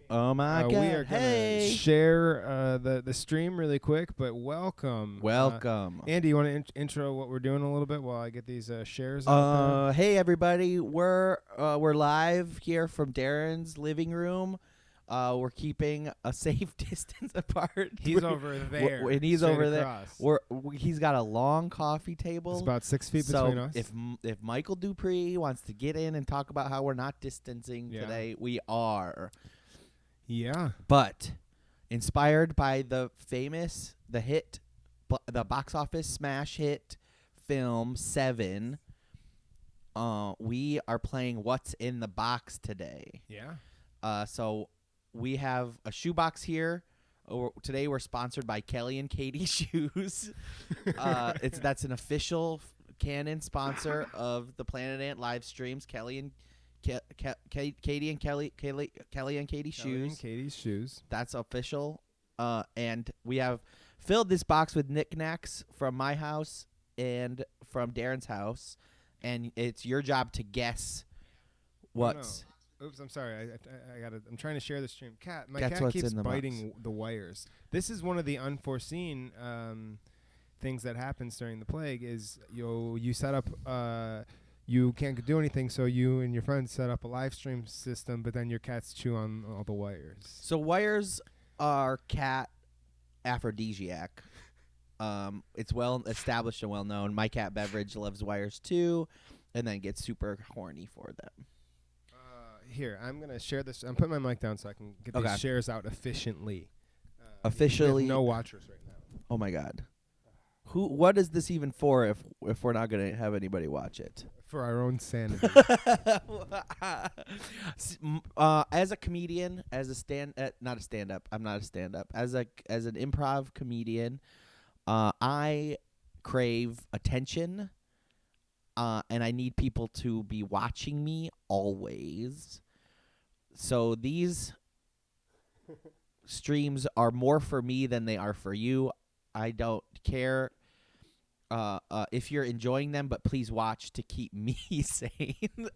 Oh my God! We are gonna share the stream really quick, but welcome. Andy, you want to intro what we're doing a little bit while I get these shares out there? Hey everybody, we're live here from Darren's living room. We're keeping a safe distance apart. He's over there, and he's over across. there. He's got a long coffee table. It's about 6 feet so between us. If Michael Dupree wants to get in and talk about how we're not distancing today, we are. Yeah. But inspired by the box office smash hit film Seven, we are playing What's in the Box today. Yeah. So we have a shoebox here. Today we're sponsored by Kelly and Katie Shoes. That's an official canon sponsor of the Planet Ant live streams. Katie and Katie Shoes. That's official. And we have filled this box with knickknacks from my house and from Darren's house, and it's your job to guess what's. No. Oops, I'm sorry. I'm trying to share the stream. My That's cat keeps in the biting box. the wires. This is one of the unforeseen things that happens during the plague. Is you set up. You can't do anything, so you and your friends set up a live stream system, but then your cats chew on all the wires. So wires are cat aphrodisiac. It's well established and well known. My cat Beverage loves wires too, and then gets super horny for them. Here, I'm going to share this. I'm putting my mic down so I can get these shares out efficiently. Officially? No watchers right now. Oh, my God. What is this even for if we're not going to have anybody watch it? For our own sanity. As a comedian, as a not a stand-up. I'm not a stand-up. As an improv comedian, I crave attention, and I need people to be watching me always. So these streams are more for me than they are for you. I don't care if you're enjoying them, but please watch to keep me sane.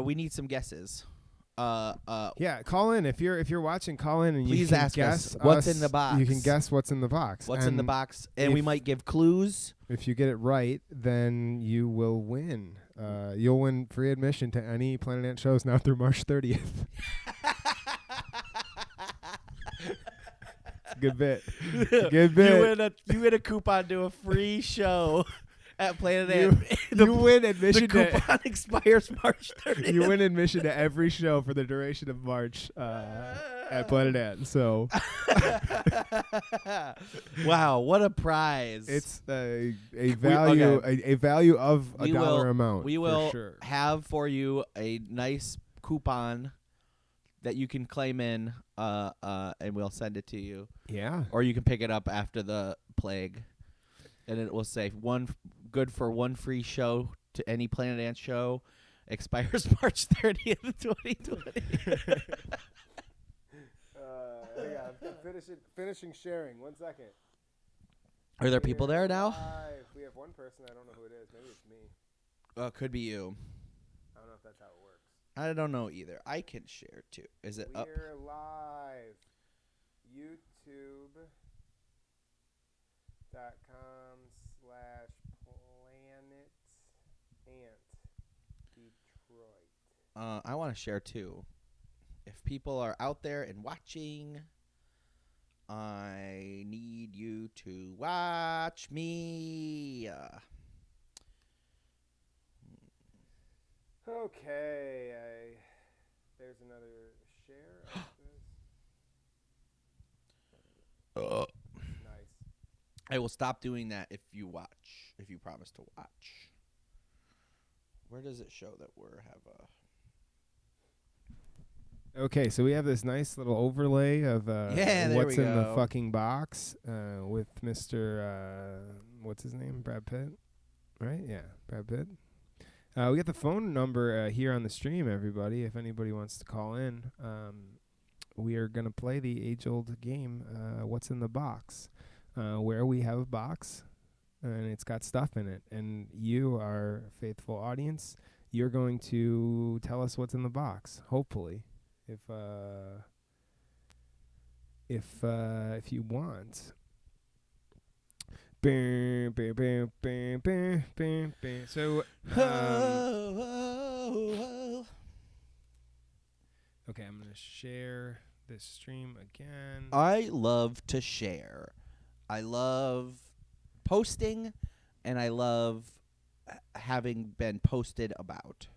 We need some guesses. Yeah, call in if you're watching. Call in and please you can ask guess us what's in the box. You can guess what's in the box. What's in the box, and we might give clues. If you get it right, then you will win. You'll win free admission to any Planet Ant shows now through March 30th. Good bit. Good bit. You win a coupon to a free show at Planet Ant. You win admission. The coupon expires March 30th. You win admission to every show for the duration of March at Planet Ant. So, wow, what a prize! It's a value a value of a dollar amount. We will for sure. have for you a nice coupon that you can claim in, and we'll send it to you. Yeah. Or you can pick it up after the plague, and it will say good for one free show to any Planet Ant show. Expires March 30th, 2020. Finishing sharing. 1 second. Are there people there now? Live. We have one person. I don't know who it is. Maybe it's me. Could be you. I don't know if that's how it works. I don't know either. I can share too. Is it up? We're live. YouTube.com/Planet Ant Detroit. I want to share too. If people are out there and watching, I need you to watch me. Okay, there's another share of this. Nice. I will stop doing that if you promise to watch. Where does it show that Okay, so we have this nice little overlay of what's in the fucking box with Mr. What's his name? Brad Pitt, right? Yeah, Brad Pitt. We got the phone number here on the stream, everybody. If anybody wants to call in, we are going to play the age-old game, What's in the Box, where we have a box, and it's got stuff in it. And you, our faithful audience, you're going to tell us what's in the box. Hopefully, if you want. So, okay, I'm gonna share this stream again. I love to share. I love posting, and I love having been posted about.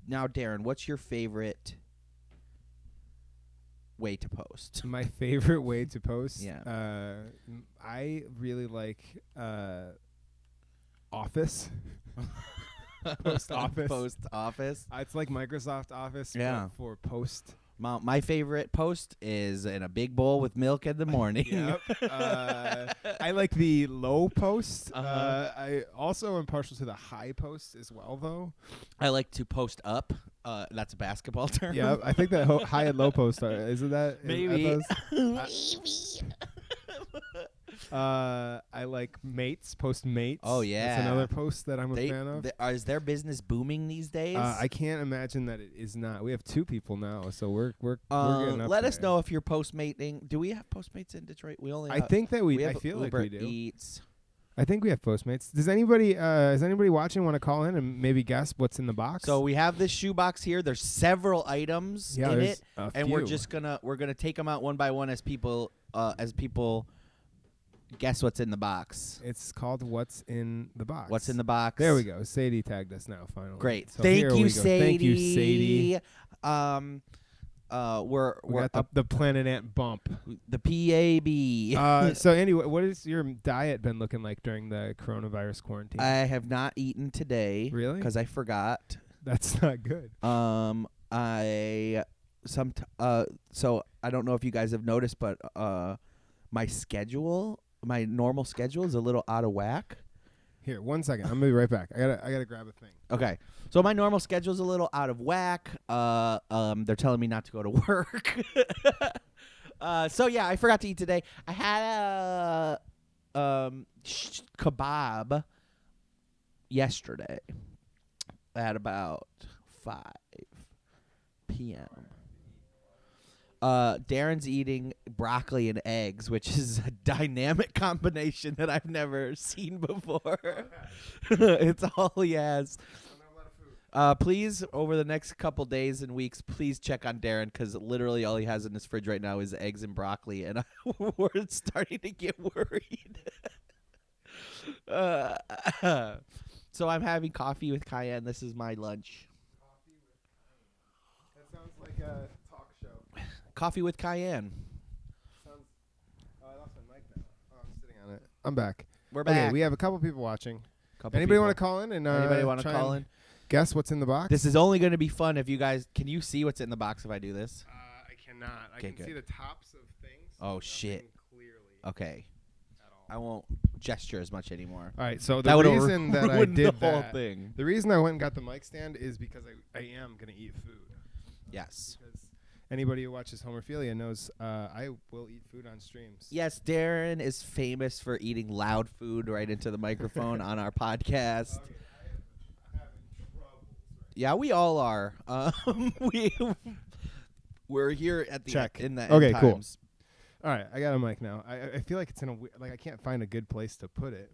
Now, Darren, what's your favorite way to post? My favorite way to post? Yeah. I really like Office. Post Office. Post Office. It's like Microsoft Office, Yeah. but for post. My favorite post is in a big bowl with milk in the morning. Yep. I like the low post. I also am partial to the high post as well, though. I like to post up. That's a basketball term. Yeah, I think that high and low post isn't that? Maybe. I like mates, post mates. Oh, yeah. That's another post that I'm a fan of. Is their business booming these days? I can't imagine that it is not. We have 2 people now, so we're getting up let there. us know if you're postmating. Do we have Postmates in Detroit? We only. I think that we have I feel Uber like we do. Eats. I think we have Postmates. Does anybody is anybody watching want to call in and maybe guess what's in the box? So we have this shoebox here. There's several items in it, and we're gonna take them out one by one as people guess what's in the box. It's called What's in the Box. What's in the box? There we go. Sadie tagged us now finally. Great. So Thank you, Sadie. Thank you, Sadie. We're got the Planet Ant bump. The PAB. So anyway, what has your diet been looking like during the coronavirus quarantine? I have not eaten today. Really? Because I forgot. That's not good. So I don't know if you guys have noticed, but my normal schedule is a little out of whack. Here, 1 second. I'm gonna be right back. I gotta grab a thing. Okay. So my normal schedule is a little out of whack. They're telling me not to go to work. So yeah, I forgot to eat today. I had a kebab yesterday at about 5 p.m. Darren's eating broccoli and eggs, which is a dynamic combination that I've never seen before. It's all he has. Please, over the next couple days and weeks, please check on Darren, because literally all he has in his fridge right now is eggs and broccoli, and we're starting to get worried. So I'm having coffee with cayenne. This is my lunch. Coffee with cayenne. That sounds like a talk show. Coffee with cayenne. I lost my mic now. I'm sitting on it. I'm back. We're back. Okay, we have a couple people watching. Anybody want to call in? Anybody want to call in? Guess what's in the box? This is only going to be fun if you guys... Can you see what's in the box if I do this? I cannot. Okay, I can see the tops of things. Oh, shit. Clearly. Okay. At all. I won't gesture as much anymore. All right, so the reason that I did the whole that, thing. the reason I went and got the mic stand is because I am going to eat food. Yes. Because anybody who watches Homerphilia knows I will eat food on streams. Yes, Darren is famous for eating loud food right into the microphone on our podcast. Okay, I'm having troubles right Yeah, we all are. We're here at the Check. in the Okay, end cool. times. All right, I got a mic now. I feel like it's in a I can't find a good place to put it.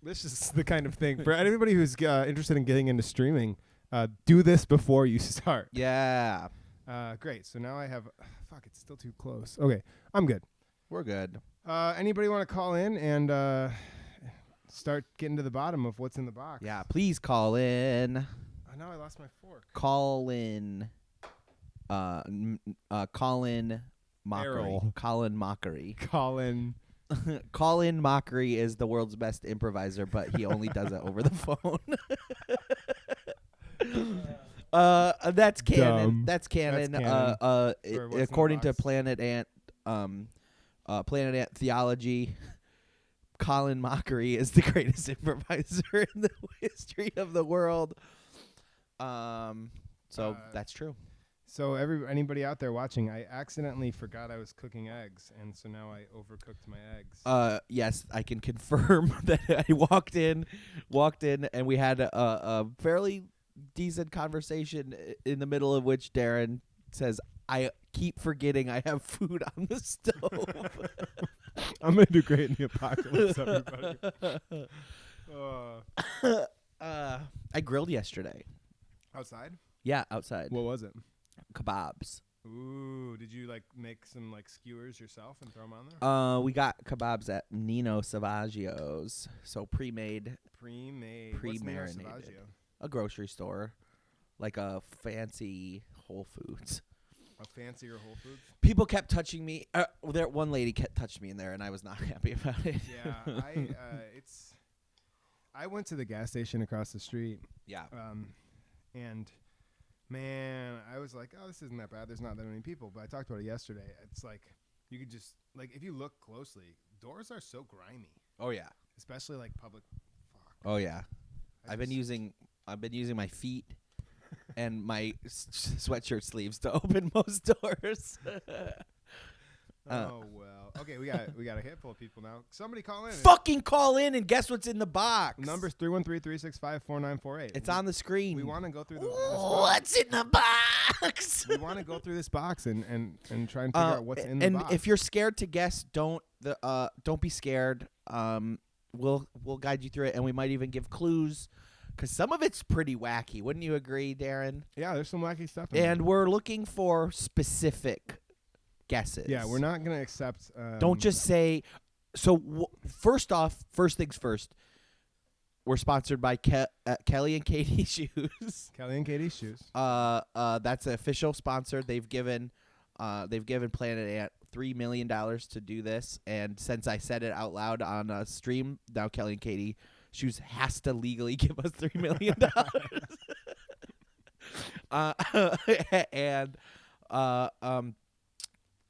This is the kind of thing for anybody who's interested in getting into streaming. Do this before you start. Yeah. Great. So now I have. Fuck, it's still too close. Okay, I'm good. We're good. Anybody want to call in and start getting to the bottom of what's in the box? Yeah, please call in. Now I lost my fork. Call in. Colin Mockery. Errol. Colin Mockery. Colin. Colin Mockery is the world's best improviser, but he only does it over the phone. That's canon. Dumb. That's canon. That's canon. According to Planet Ant Theology, Colin Mockery is the greatest improviser in the history of the world. So that's true. So anybody out there watching, I accidentally forgot I was cooking eggs, and so now I overcooked my eggs. Yes, I can confirm that I walked in, and we had a fairly decent conversation in the middle of which Darren says, "I keep forgetting I have food on the stove." I'm gonna do great in the apocalypse, everybody. I grilled yesterday. Outside? Yeah, outside. What was it? Kebabs. Ooh, did you make some skewers yourself and throw them on there? We got kebabs at Nino Savaggio's, so pre-made. Pre-marinated. A grocery store, like a fancy Whole Foods. A fancier Whole Foods? People kept touching me. One lady kept touching me in there, and I was not happy about it. Yeah, I went to the gas station across the street. Yeah. And man, I was like, oh, this isn't that bad. There's not that many people. But I talked about it yesterday. It's like you could just if you look closely, doors are so grimy. Oh yeah. Especially public. Fuck. Oh yeah. I've been using my feet and my sweatshirt sleeves to open most doors. Oh well. Okay, we got a handful of people now. Somebody call in. Fucking call in and guess what's in the box. Number's 313-365-4948. It's on the screen. We want to go through what's in the box. We want to go through this box and try and figure out what's in the box. And if you're scared to guess, don't be scared. We'll guide you through it, and we might even give clues. Because some of it's pretty wacky. Wouldn't you agree, Darren? Yeah, there's some wacky stuff in And there. we're looking for specific guesses. Yeah, we're not going to accept... Don't just say... So, first things first, we're sponsored by Kelly and Katie Shoes. Kelly and Katie Shoes. That's an official sponsor. They've given Planet Ant $3 million to do this. And since I said it out loud on a stream, now Kelly and Katie Shoes has to legally give us $3 million.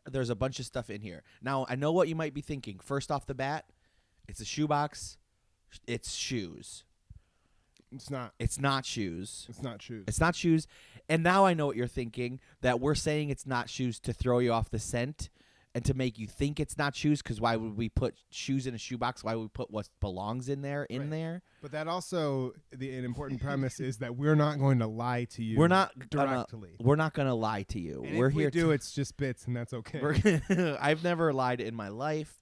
There's a bunch of stuff in here. Now, I know what you might be thinking. First off the bat, it's a shoebox. It's shoes. It's not. It's not shoes. It's not shoes. It's not shoes. And now I know what you're thinking, that we're saying it's not shoes to throw you off the scent and to make you think it's not shoes, because why would we put shoes in a shoebox? Why would we put what belongs in there there? But that also, an important premise is that we're not going to lie to you. We're not directly. We're not going to lie to you. And we're if here we do, it's just bits, and that's okay. I've never lied in my life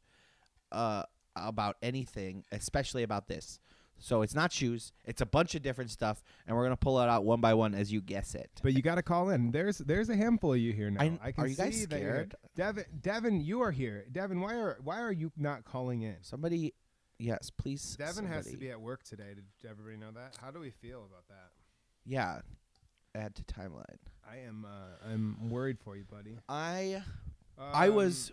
about anything, especially about this. So it's not shoes. It's a bunch of different stuff, and we're gonna pull it out one by one as you guess it. But you got to call in. There's a handful of you here now. I can are you guys see scared? Devin, you are here. Devin, why are you not calling in? Somebody, yes, please. Devin has to be at work today. Did everybody know that? How do we feel about that? Yeah, add to timeline. I'm worried for you, buddy. I was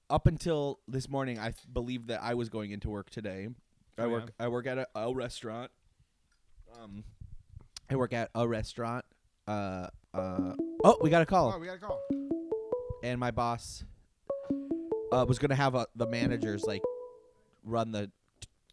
up until this morning. I believed that I was going into work today. I work at a restaurant. I work at a restaurant. Oh, we got a call. Oh, we got a call. And my boss was gonna have the managers run the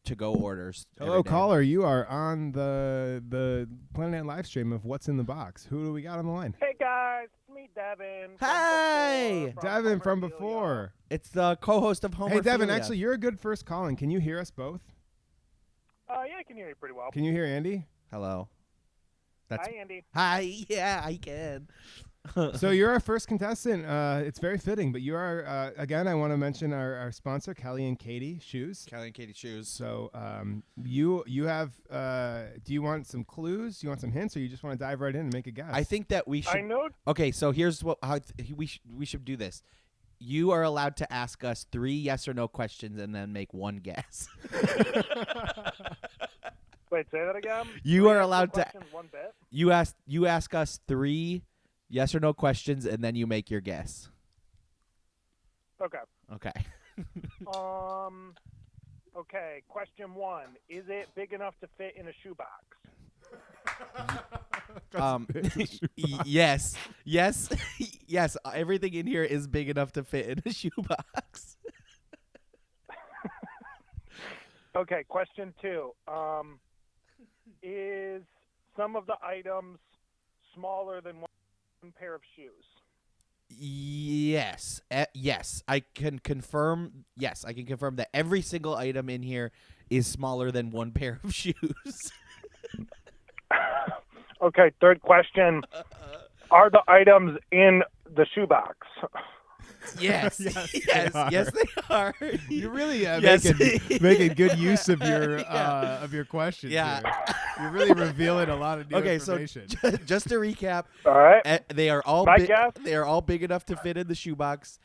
to-go orders. Hello, caller. You are on the Planet live stream of What's in the Box. Who do we got on the line? Hey guys, it's me, Devin. Hey, Devin from before. It's the co-host of Homer. Hey, Devin. Actually, you're a good first call-in. Can you hear us both? Yeah, I can hear you pretty well. Can you hear Andy? Hello. Hi, Andy. Hi. Yeah, I can. So you're our first contestant. It's very fitting, but you are again. I want to mention our sponsor, Kelly and Katie Shoes. Kelly and Katie Shoes. So you have. Do you want some clues? Do you want some hints, or you just want to dive right in and make a guess? I think that we should. I know. Okay, so here's how we should do this. You are allowed to ask us 3 yes or no questions and then make one guess. Wait, say that again. You are allowed to. One bit? You ask us 3 yes or no questions and then you make your guess. Okay. Okay. Okay. Question 1: is it big enough to fit in a shoebox? Yes. Yes. Everything in here is big enough to fit in a shoebox. Okay. Question 2: is some of the items smaller than one? pair of shoes? Yes. Yes. I can confirm that every single item in here is smaller than one pair of shoes. Okay, third question. Are the items in the shoebox? Yes. Yes, they are. You're really Yes. making good use of your questions. Yeah. Here. You're really revealing a lot of new information. So just to recap, All right. they are all Guess? they are all big enough to fit in the shoebox.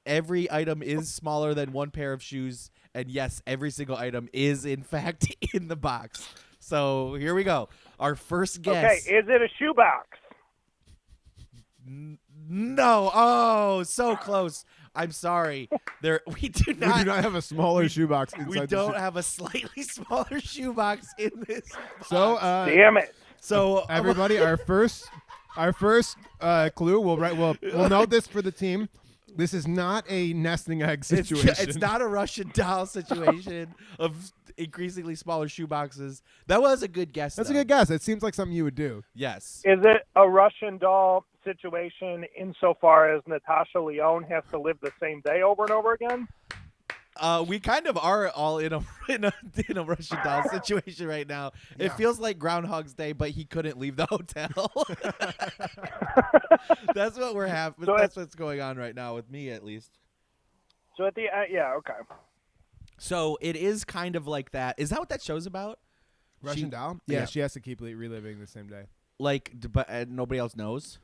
Every item is smaller than one pair of shoes, and yes, every single item is in fact in the box. So here we go. Our first guess. Okay, is it a shoebox? No. Oh, so close. I'm sorry. We do not have a smaller shoebox inside We don't have a slightly smaller shoebox in this box. So damn it. So everybody, our first clue. We'll note this for the team. This is not a nesting egg situation. It's not a Russian doll situation of increasingly smaller shoe boxes. That was a good guess. That's though. a good guess. It seems like something you would do. Yes. Is it a Russian doll situation insofar as Natasha Lyonne has to live the same day over and over again? We kind of are all in a Russian doll situation right now. Yeah. It feels like Groundhog's Day, but he couldn't leave the hotel. That's what we're having. So that's what's going on right now with me, at least. So at the yeah, okay. So it is kind of like that. Is that what that show's about? Russian doll? Yeah, she has to keep reliving the same day. But nobody else knows.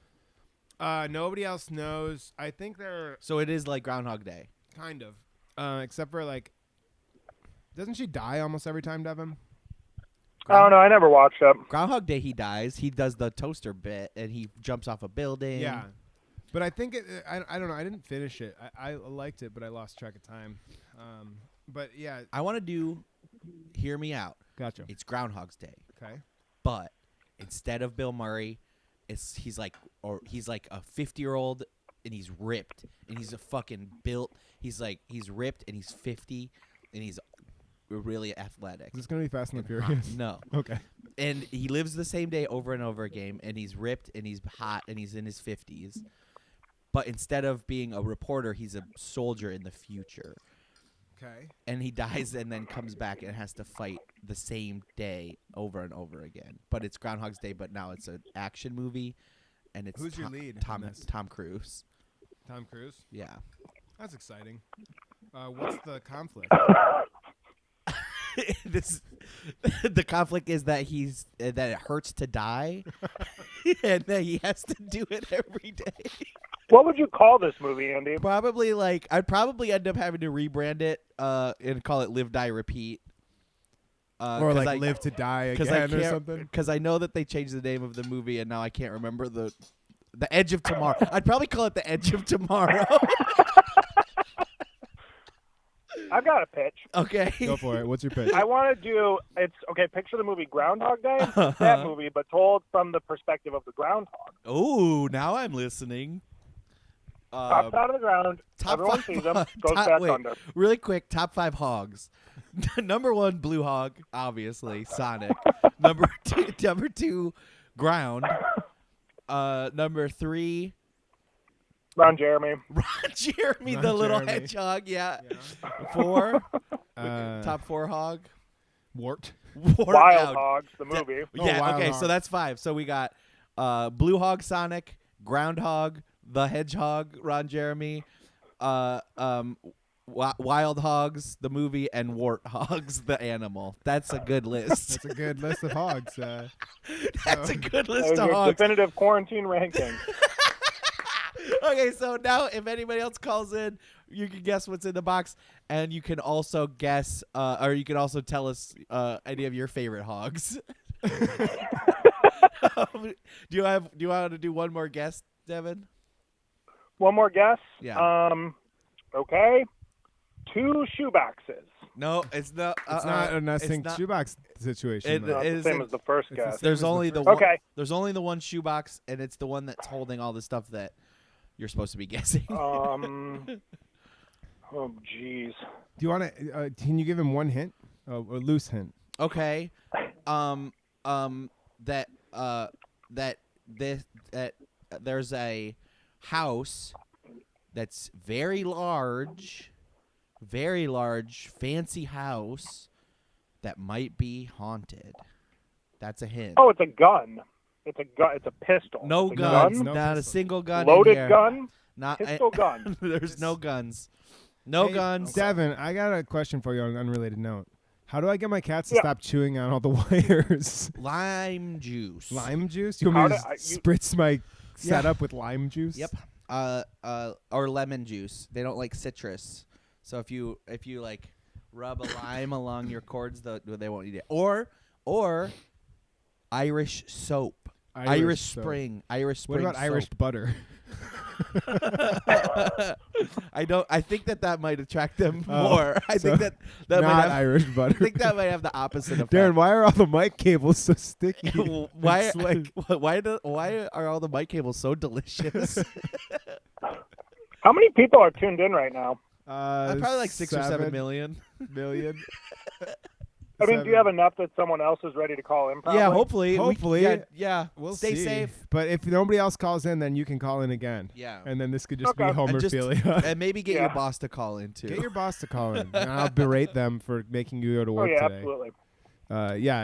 Nobody else knows. I think they're So it is like Groundhog Day. kind of, except for doesn't she die almost every time, Devin? I don't know. I never watched it. Groundhog Day, he dies. He does the toaster bit, and he jumps off a building. Yeah, but I think I don't know. I didn't finish it. I liked it, but I lost track of time. But yeah, I want to do. Hear me out. gotcha. It's Groundhog's Day, Okay. but instead of Bill Murray, he's like a 50-year-old, and he's ripped, and he's a fucking built. He's ripped, and he's 50, and he's really athletic. Is this gonna be Fast and the Furious? No. Okay. And he lives the same day over and over again, and he's ripped, and he's hot, and he's in his 50s. But instead of being a reporter, he's a soldier in the future. Okay. And he dies and then comes back and has to fight the same day over and over again. But it's Groundhog's Day, but now it's an action movie, and it's Who's your lead in Tom this? Tom Cruise. Tom Cruise. Yeah. That's exciting. What's the conflict? The conflict is that that it hurts to die, and that he has to do it every day. What would you call this movie, Andy? Probably I'd probably end up having to rebrand it and call it Live, Die, Repeat. Or Live to Die Again or something? Because I know that they changed the name of the movie, and now I can't remember the Edge of Tomorrow. I'd probably call it The Edge of Tomorrow. I've got a pitch. Okay. Go for it. What's your pitch? I want to do picture the movie Groundhog Day. It's that movie, but told from the perspective of the groundhog. Oh, now I'm listening. Pops out of the ground. Everyone sees him. Goes back under. Really quick, top 5 hogs. Number 1, Blue Hog, obviously, Sonic. Number 2, Ground. Number 3, Ron Jeremy. The little hedgehog. Yeah. 4, top 4 hog. Wart. Wild Hogs, the movie. Yeah. Wild Okay, Hog. so that's 5. So we got Blue Hog, Sonic, Groundhog, the Hedgehog, Ron Jeremy, Wild Hogs, the movie, and Wart Hogs, the animal. That's a good list. That's a good list of hogs. That's a good That list was of your hogs. definitive quarantine ranking. Okay, so now if anybody else calls in, you can guess what's in the box, and you can also guess, or you can also tell us any of your favorite hogs. Do you want to do one more guess, Devin? One more guess? Yeah. Okay. 2 shoeboxes. No, it's not. It's not a nesting shoebox situation. It Not is the same a- as the first it's the guess. same. There's as the only the first- one. Okay. There's only the one shoebox, and it's the one that's holding all the stuff that you're supposed to be guessing. Oh, jeez. Do you want to? Can you give him one hint? A loose hint. Okay. That there's a house that's very large, fancy house that might be haunted. That's a hint. Oh, it's a gun. It's a gun. It's a pistol. No it's a guns. gun? No Not pistol. a single gun. Loaded in here. gun. Not Pistol gun. There's no guns. No Hey, guns. Devin, I got a question for you on an unrelated note. How do I get my cats to stop chewing on all the wires? Lime juice. Lime juice? You want me to spritz my setup with lime juice? Yep. Or lemon juice. They don't like citrus, so if you like rub a lime along your cords, they won't eat it. Or Irish soap. Irish soap. Spring. Irish Spring. What about soap. Irish butter? I think that might attract them more. I think that not might have Irish butter. I think that might have the opposite effect. Darren, why are all the mic cables so sticky? why are all the mic cables so delicious? How many people are tuned in right now? Probably like 6 or 7 million. I mean, do you have enough that someone else is ready to call in? Probably? Yeah, hopefully. We'll stay see. safe. But if nobody else calls in, then you can call in again. Yeah. And then this could just be Okay. Homerphilia. And maybe get your boss to call in too. Get your boss to call in. And I'll berate them for making you go to work yeah, today. absolutely.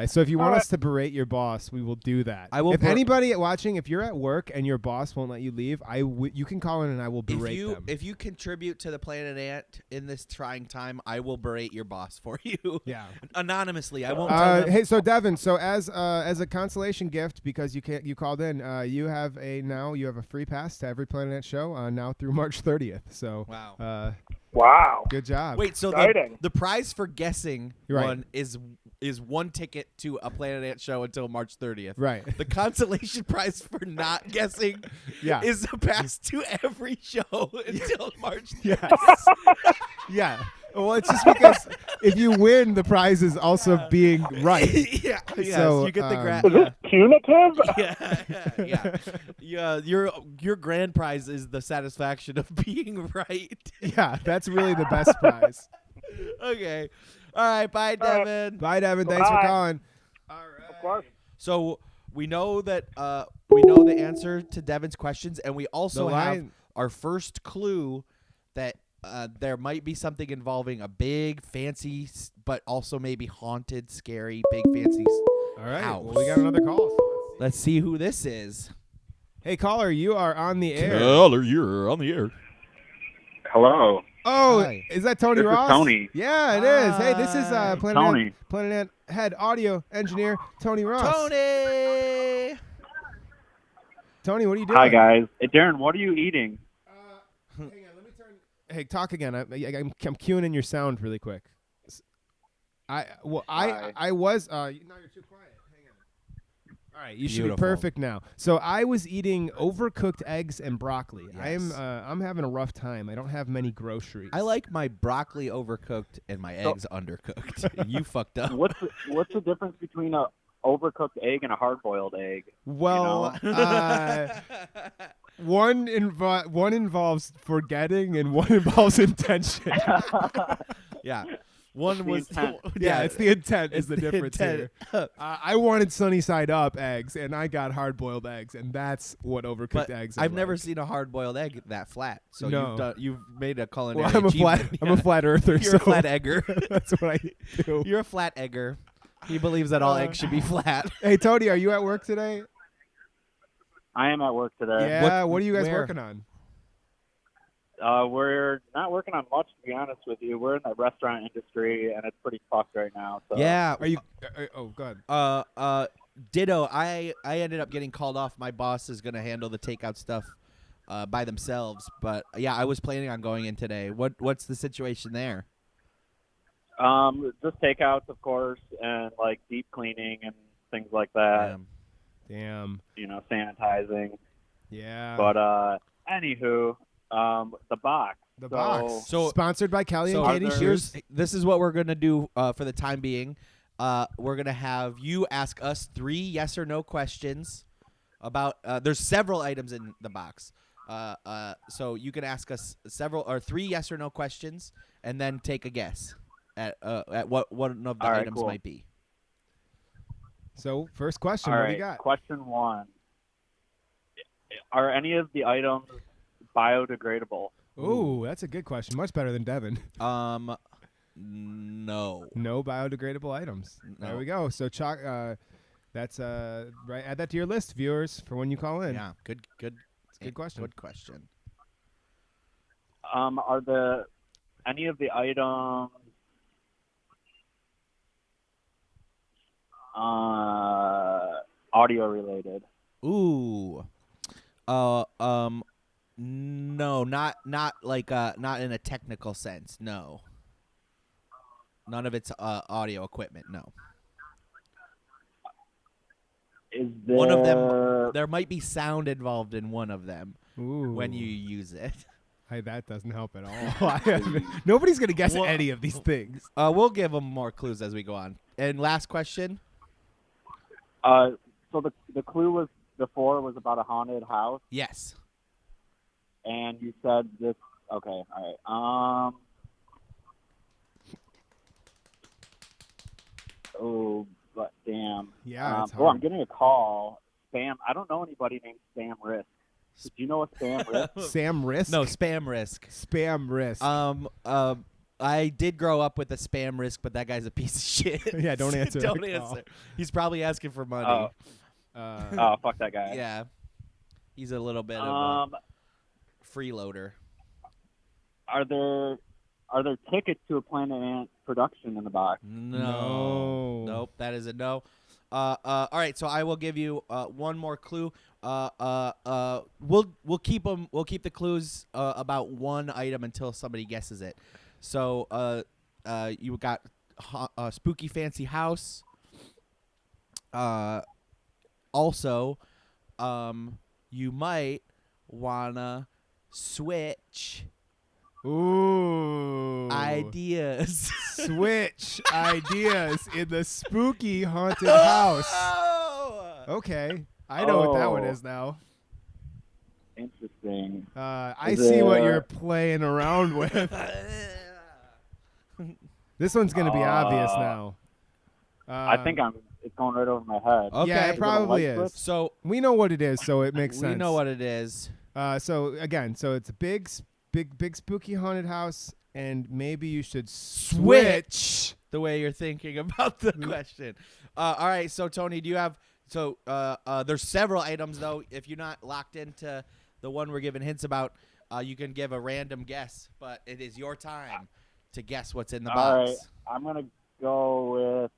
So if you want us to berate your boss, we will do that. If anybody watching, if you're at work and your boss won't let you leave, you can call in and I will berate them. If you contribute to the Planet Ant in this trying time, I will berate your boss for you. Yeah. Anonymously. I won't tell them. Hey, so Devin, as a consolation gift, because you called in, you have a free pass to every Planet Ant show now through March 30th. So wow. Wow. Good job. Wait, so the prize for guessing one is one ticket to a Planet Ant show until March 30th. Right. The consolation prize for not guessing is a pass to every show until March 30th. Yes. Yeah. Well, it's just because if you win, the prize is also being right. Yeah. So, you get the Is this punitive? Yeah. Your grand prize is the satisfaction of being right. Yeah, that's really the best prize. Okay. All right. Bye, Devin. Bye, Devin. Thanks for calling. All right. Of course. So we know that we know the answer to Devin's questions, and we also have our first clue that there might be something involving a big, fancy, but also maybe haunted, scary, big, fancy All right. house. Well, we got another call. So let's see who this is. Hey, caller, you are on the air. Caller, you're on the air. Hello. Oh, Hi. is that Tony This is Ross? Tony. Yeah, it is. Hey, this is Tony. Planet Ant head audio engineer Tony Ross. Tony. Tony, what are you doing? Hi, guys. Hey, Darren, what are you eating? Hang on, let me turn. Hey, talk again. I'm queuing in your sound really quick. I was. Now you're too quiet. Hang on. All right, you should be perfect now. So I was eating overcooked eggs and broccoli. Yes. I'm having a rough time. I don't have many groceries. I like my broccoli overcooked and my eggs undercooked. You fucked up. What's the difference between a overcooked egg and a hard-boiled egg? Well, one involves forgetting and one involves intention. Yeah. One was it's the intent is the difference here. I wanted sunny side up eggs, and I got hard boiled eggs, and that's what overcooked eggs. I've never seen a hard boiled egg that flat. So No. you've made a culinary. Well, I'm a flat earther. You're a flat egger. That's what I do. You're a flat egger. He believes that all eggs should be flat. Hey Tony, are you at work today? I am at work today. Yeah. What are you guys where? working on? We're not working on much, to be honest with you. We're in the restaurant industry, and it's pretty fucked right now. So. Yeah. Are you? Oh, God. Ditto. I ended up getting called off. My boss is gonna handle the takeout stuff by themselves. But yeah, I was planning on going in today. What's the situation there? Just takeouts, of course, and like deep cleaning and things like that. Damn. You know, sanitizing. Yeah. But anywho, the box. The box. So sponsored by Kelly and Katie Shoes. This is what we're gonna do for the time being. We're gonna have you ask us 3 yes or no questions about. There's several items in the box. So you can ask us 3 yes or no questions, and then take a guess at what one of the items might be. So first question, All what right, do you got? Question 1. Are any of the items biodegradable? Ooh, that's a good question. Much better than Devin. No. No biodegradable items. No. There we go. So that's right. Add that to your list, viewers, for when you call in. Yeah. Good question. Good question. Good question. Are any of the items audio related? Ooh. No, not like not in a technical sense. No. None of it's audio equipment. No. Is there One of them, there might be sound involved in one of them Ooh. when you use it. Hey, that doesn't help at all. Nobody's gonna guess any of these things. We'll give them more clues as we go on. And last question. So the clue was before was about a haunted house, Yes. and you said this. Okay, all right. Oh, but damn. Yeah, it's I'm hard. getting a call. Spam. I don't know anybody named Sam Risk. Do you know a Sam Risk? Sam Risk? No, spam risk. Spam Risk. I did grow up with a spam risk, but that guy's a piece of shit. Yeah, don't answer. Don't that call. answer. He's probably asking for money. Oh, fuck that guy. Yeah. He's a little bit of a freeloader. Are there tickets to a Planet Ant production in the box? No. Nope, that is a no. All right, so I will give you one more clue. We'll keep them. We'll keep the clues about one item until somebody guesses it. So you got a spooky fancy house. Also, you might wanna switch Ooh. ideas. Switch ideas in the spooky haunted house. Okay. I know what that one is now. Interesting. I see what you're playing around with. This one's going to be obvious now. I think it's going right over my head. Okay. Yeah, it Is probably it a light is. switch? So We know what it is, so it makes sense. we know what it is. So it's a big spooky haunted house, and maybe you should switch. The way you're thinking about the question. All right, so Tony, do you have? So there's several items though. If you're not locked into the one we're giving hints about, you can give a random guess. But it is your time to guess what's in the box. All right. I'm going to go with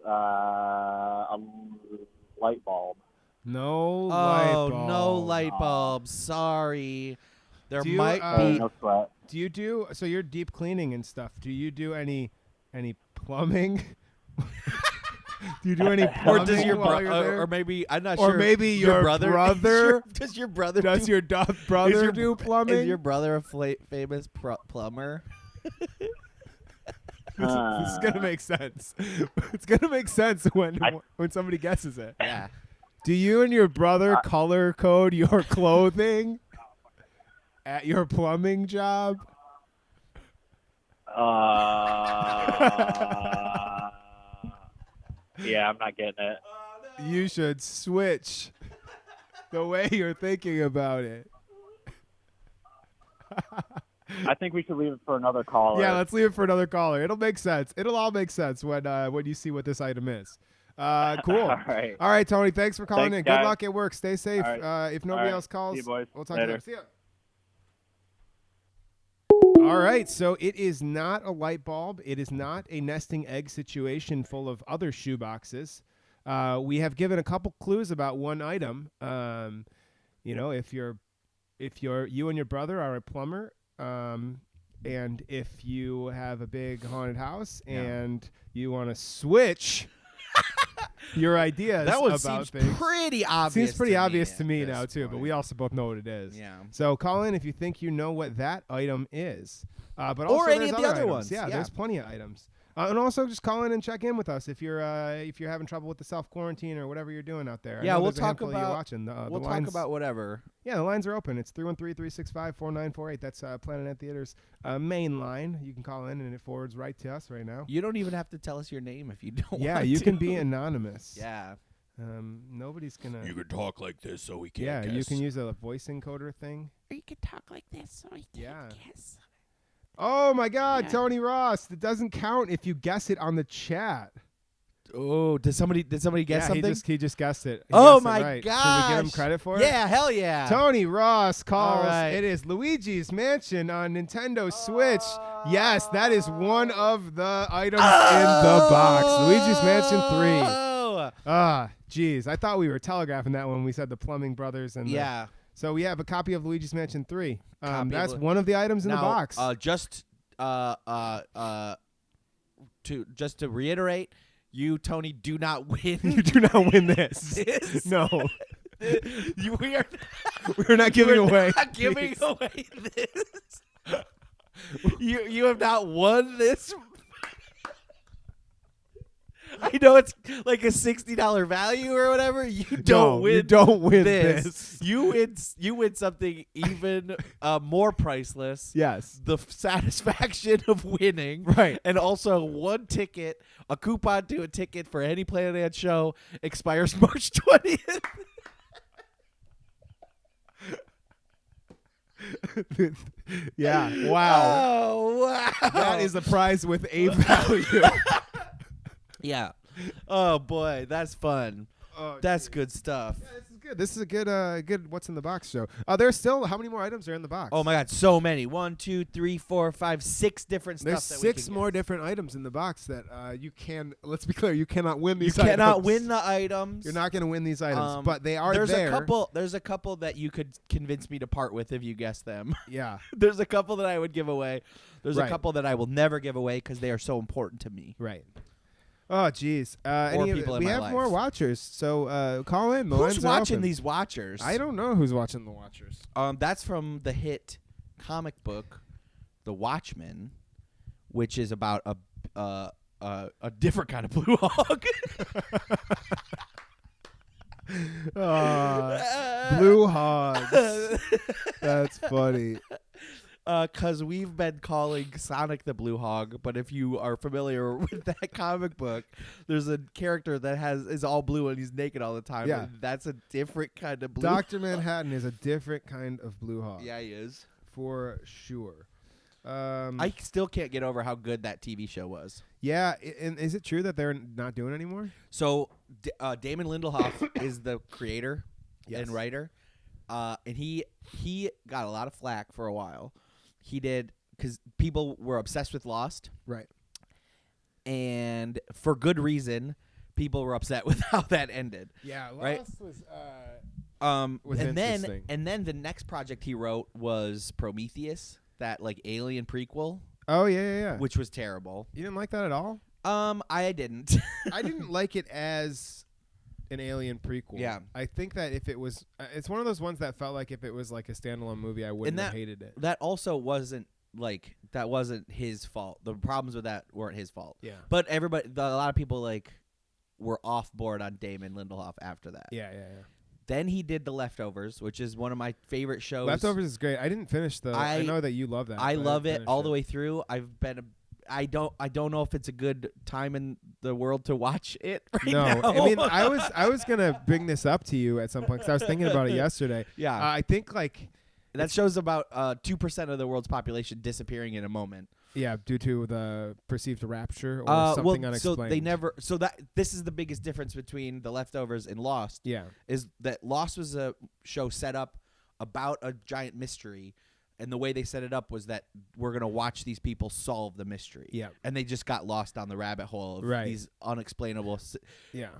a light bulb. No light bulb. No light bulb. Sorry. There Do you, might Hey, be. no sweat. Do you do so? You're deep cleaning and stuff. Do you do any plumbing? Do you do any plumbing Or does your while you're there? or maybe I'm not Or sure. maybe your brother does your brother Does do, your brother your- do plumbing? Is your brother a famous plumber? This is gonna make sense. It's gonna make sense when somebody guesses it. Yeah. Do you and your brother color code your clothing at your plumbing job? Yeah, I'm not getting it. You should switch the way you're thinking about it. I think we should leave it for another caller. Yeah, let's leave it for another caller. It'll make sense. It'll all make sense when you see what this item is. Cool. All right, Tony. Thanks for calling Thanks, in. guys. Good luck at work. Stay safe. All right. If nobody All right. else calls, See you, boys. we'll talk Later. later. See ya. All right, so it is not a light bulb. It is not a nesting egg situation full of other shoe boxes. We have given a couple clues about one item. If you and your brother are a plumber, and if you have a big haunted house and you want to switch your ideas That one about seems things. pretty obvious. Seems pretty obvious to at me this now too, but point. we also both know what it is. Yeah. So call in if you think you know what that item is. But Or also any there's of the other items. ones. Yeah, Yeah. there's plenty of items. And also just call in and check in with us if you're having trouble with the self quarantine or whatever you're doing out there. I Yeah, know we'll there's a talk handful of you about- watching. The We'll lines, talk about whatever. Yeah, the lines are open. It's 313-365-4948. That's Planet Ant Theater's main line. You can call in and it forwards right to us right now. You don't even have to tell us your name if you don't. Yeah, want you to. can be anonymous. Yeah. Nobody's gonna. You can talk like this so we can't Yeah, guess. you can use a voice encoder thing. Or you can talk like this so we can't guess. Oh my God, Tony Ross! It doesn't count if you guess it on the chat. Oh, did somebody guess something? He just guessed it. He Oh guessed my it right. gosh! Should we give him credit for it? Yeah, hell yeah. Tony Ross calls. Right. It is Luigi's Mansion on Nintendo Switch. Yes, that is one of the items in the box. Luigi's Mansion 3. Jeez, I thought we were telegraphing that when we said the Plumbing Brothers and so we have a copy of Luigi's Mansion 3. That's one of the items in the box. Just to reiterate, you, Tony, do not win. You do not win this. No. We're not giving away. Not giving away this. You have not won this. I know it's like a $60 value or whatever. You don't win this. You win something even more priceless. Yes. The satisfaction of winning. Right. And also one ticket, a coupon to a ticket for any Planet show expires March 20th. Yeah. Wow. Oh, wow. That is a prize with a value. Yeah. Oh boy, that's fun. Oh, that's good stuff. Yeah, this is good. This is a good what's in the box show. There's still how many more items are in the box? Oh my God, so many. 1, 2, 3, 4, 5, 6 different stuff. There's that 6 we more guess. different items in the box that you can. Let's be clear, you cannot win these. You cannot items. win the items. You're not going to win these items, but they are there's there. There's a couple that you could convince me to part with if you guess them. Yeah. There's a couple that I would give away. There's Right. a couple that I will never give away because they are so important to me. Right. Oh, geez. We have more watchers, so call in. The Who's lines are watching open. these watchers? I don't know who's watching the watchers. That's from the hit comic book, The Watchmen, which is about a different kind of blue hog. Blue hogs. That's funny. Because we've been calling Sonic the Blue Hog, but if you are familiar with that comic book, there's a character that is all blue and he's naked all the time. Yeah. And that's a different kind of blue Dr. Manhattan is a different kind of blue hog. Yeah, he is. For sure. I still can't get over how good that TV show was. Yeah, and is it true that they're not doing it anymore? So Damon Lindelof is the creator and writer, and he got a lot of flack for a while. He did because people were obsessed with Lost, right? And for good reason, people were upset with how that ended. Yeah, Lost right? was interesting. And then the next project he wrote was Prometheus, that like alien prequel. Oh yeah. Which was terrible. You didn't like that at all? I didn't. I didn't like it as an alien prequel. Yeah. I think that if it was, it's one of those ones that felt like if it was like a standalone movie, I wouldn't have hated it. That also wasn't that wasn't his fault. The problems with that weren't his fault. Yeah. But a lot of people were off board on Damon Lindelof after that. Yeah. Then he did The Leftovers, which is one of my favorite shows. Leftovers is great. I didn't finish I know that you love that. I love it all the way through. I don't know if it's a good time in the world to watch it right now. No, I mean, I was gonna bring this up to you at some point because I was thinking about it yesterday. Yeah, I think that show's about 2% of the world's population disappearing in a moment. Yeah, due to the perceived rapture or something unexplained. This is the biggest difference between The Leftovers and Lost. Yeah, is that Lost was a show set up about a giant mystery. And the way they set it up was that we're going to watch these people solve the mystery. Yeah. And they just got lost down the rabbit hole of these unexplainable. Yeah.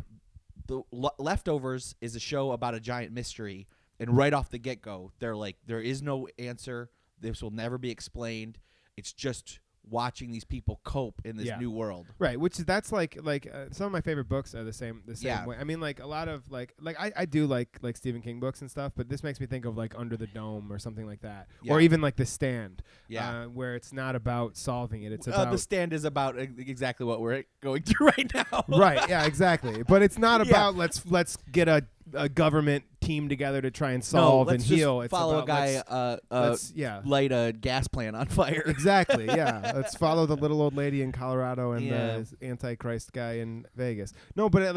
The Leftovers is a show about a giant mystery. And right off the get-go, they're like, there is no answer. This will never be explained. It's just watching these people cope in this new world. Right, that's like some of my favorite books are the same way. I mean, like a lot of I do like Stephen King books and stuff, but this makes me think of like Under the Dome or something like that, or even like The Stand, where it's not about solving it. It's about The Stand is about exactly what we're going through right now. Right, yeah, exactly. But it's not about let's get a government team together to try and solve and heal. It's follow a guy light a gas plant on fire. Exactly. Yeah. Let's follow the little old lady in Colorado and the Antichrist guy in Vegas. No, but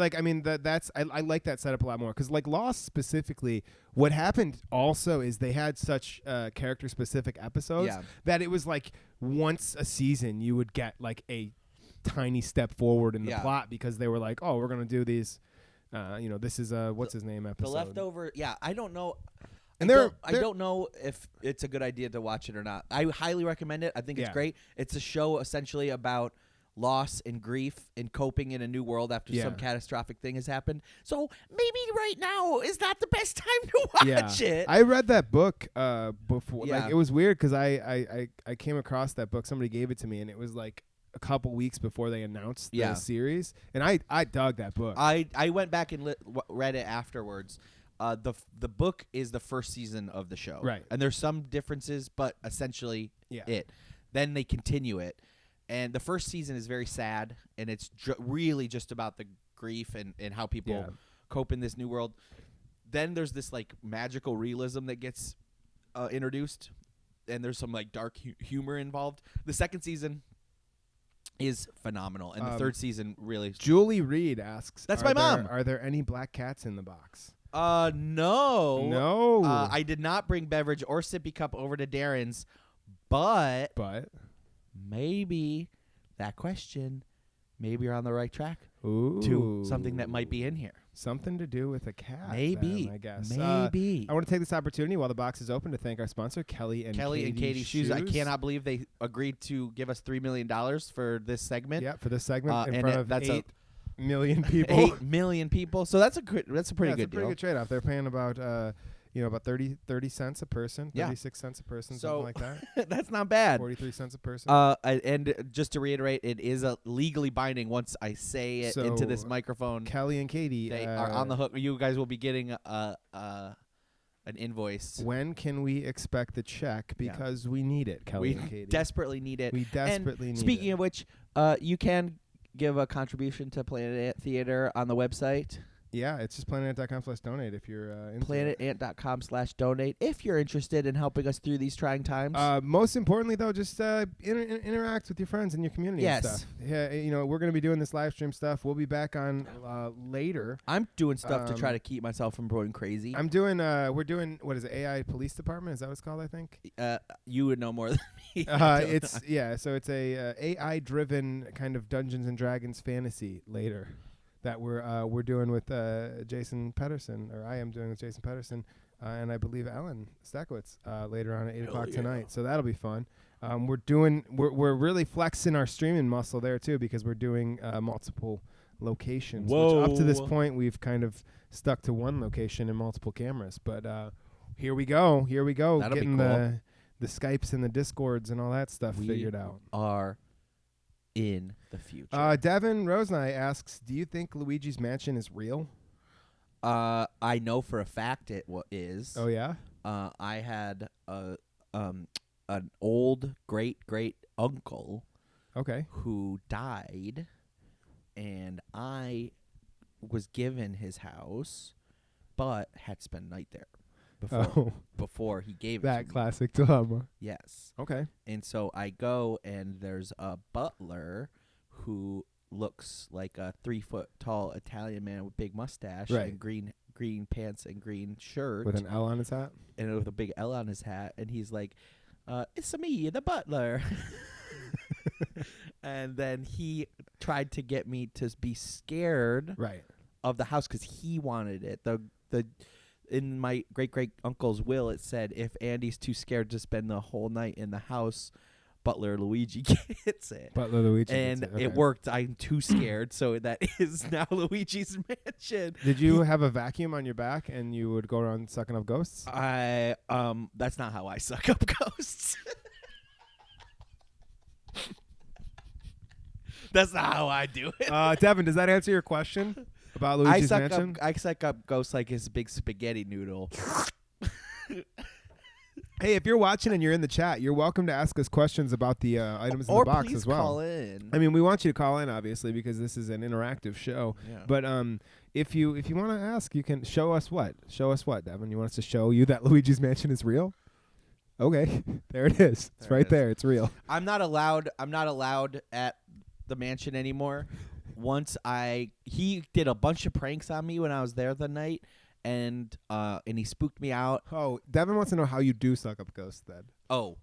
that's I like that setup a lot more because like Lost specifically, what happened also is they had such character specific episodes that it was like once a season you would get like a tiny step forward in the plot because they were like, oh, we're gonna do these. This is what's his name episode. The Leftover. Yeah, I don't know. And I don't know if it's a good idea to watch it or not. I highly recommend it. I think it's great. It's a show essentially about loss and grief and coping in a new world after some catastrophic thing has happened. So maybe right now is not the best time to watch it. I read that book before. Like it was weird because I came across that book. Somebody gave it to me, and it was like a couple weeks before they announced the series, and I dug that book. I went back and read it afterwards. The book is the first season of the show, right? And there's some differences, but essentially it. Then they continue it, and the first season is very sad, and it's really just about the grief and how people cope in this new world. Then there's this like magical realism that gets introduced, and there's some like dark humor involved. The second season is phenomenal, and the third season really. Julie Reid asks, "That's my mom. Are there any black cats in the box?" No. I did not bring beverage or sippy cup over to Darren's, but maybe that question, maybe you're on the right track. Ooh. To something that might be in here. Something to do with a cat. Maybe. I guess. Maybe. I want to take this opportunity while the box is open to thank our sponsor, Kelly and Katie Shoes. I cannot believe they agreed to give us $3 million for this segment. Yeah, for this segment in front of that's 8 million people. 8 million people. So that's a pretty good deal. It's a pretty good trade-off. They're paying about about 30 cents a person, 36 cents a person, something like that. That's not bad. 43 cents a person. And just to reiterate, it is legally binding once I say it into this microphone. Kelly and Katie, they are on the hook. You guys will be getting an invoice. When can we expect the check? Because we need it, Kelly and Katie. We desperately need it. We desperately need it. Speaking of which, you can give a contribution to Planet Ant Theater on the website. Yeah, it's just planetant.com/donate if you're planetant.com/donate if you're interested in helping us through these trying times. Most importantly, though, just interact with your friends in your community and stuff. Yeah, we're going to be doing this live stream stuff. We'll be back on later. I'm doing stuff to try to keep myself from going crazy. I'm doing we're doing what is it, AI Police Department? Is that what it's called, I think? You would know more than me. So it's a AI driven kind of Dungeons and Dragons fantasy later. That we're doing with Jason Pedersen, or I am doing with Jason Pedersen, and I believe Alan Stakowitz later on at 8 o'clock tonight. So that'll be fun. We're really flexing our streaming muscle there too because we're doing multiple locations. Whoa. Which up to this point we've kind of stuck to one location and multiple cameras. But here we go. That'll getting be cool. The Skypes and the Discords and all that stuff figured out. Are in the future. Devin Rosenai asks, do you think Luigi's Mansion is real? I know for a fact it is. Oh, yeah? I had an old great uncle who died, and I was given his house, but had spent a night there before he gave it to me. That classic dilemma. Yes. Okay. And so I go, and there's a butler who looks like a 3-foot tall Italian man with big mustache and green pants and green shirt. With an L on his hat? And with a big L on his hat. And he's like, it's me, the butler. And then he tried to get me to be scared of the house because he wanted it. In my great-great-uncle's will, it said, if Andy's too scared to spend the whole night in the house, Butler Luigi gets it. Butler Luigi and gets it. Okay. It worked. I'm too scared, so that is now Luigi's Mansion. Did you have a vacuum on your back and you would go around sucking up ghosts? That's not how I suck up ghosts. That's not how I do it. Devin, does that answer your question about Luigi's Mansion? I suck up ghosts like his big spaghetti noodle. Hey, if you're watching and you're in the chat, you're welcome to ask us questions about the items in the box as well. Call in. I mean, we want you to call in, obviously, because this is an interactive show. Yeah. But if you want to ask, you can show us what? Show us what, Devin? You want us to show you that Luigi's Mansion is real? Okay, there it is. It's right there. It's real. I'm not allowed at the mansion anymore. He did a bunch of pranks on me when I was there the night, and he spooked me out. Oh, Devin wants to know how you do suck up ghosts then. Oh.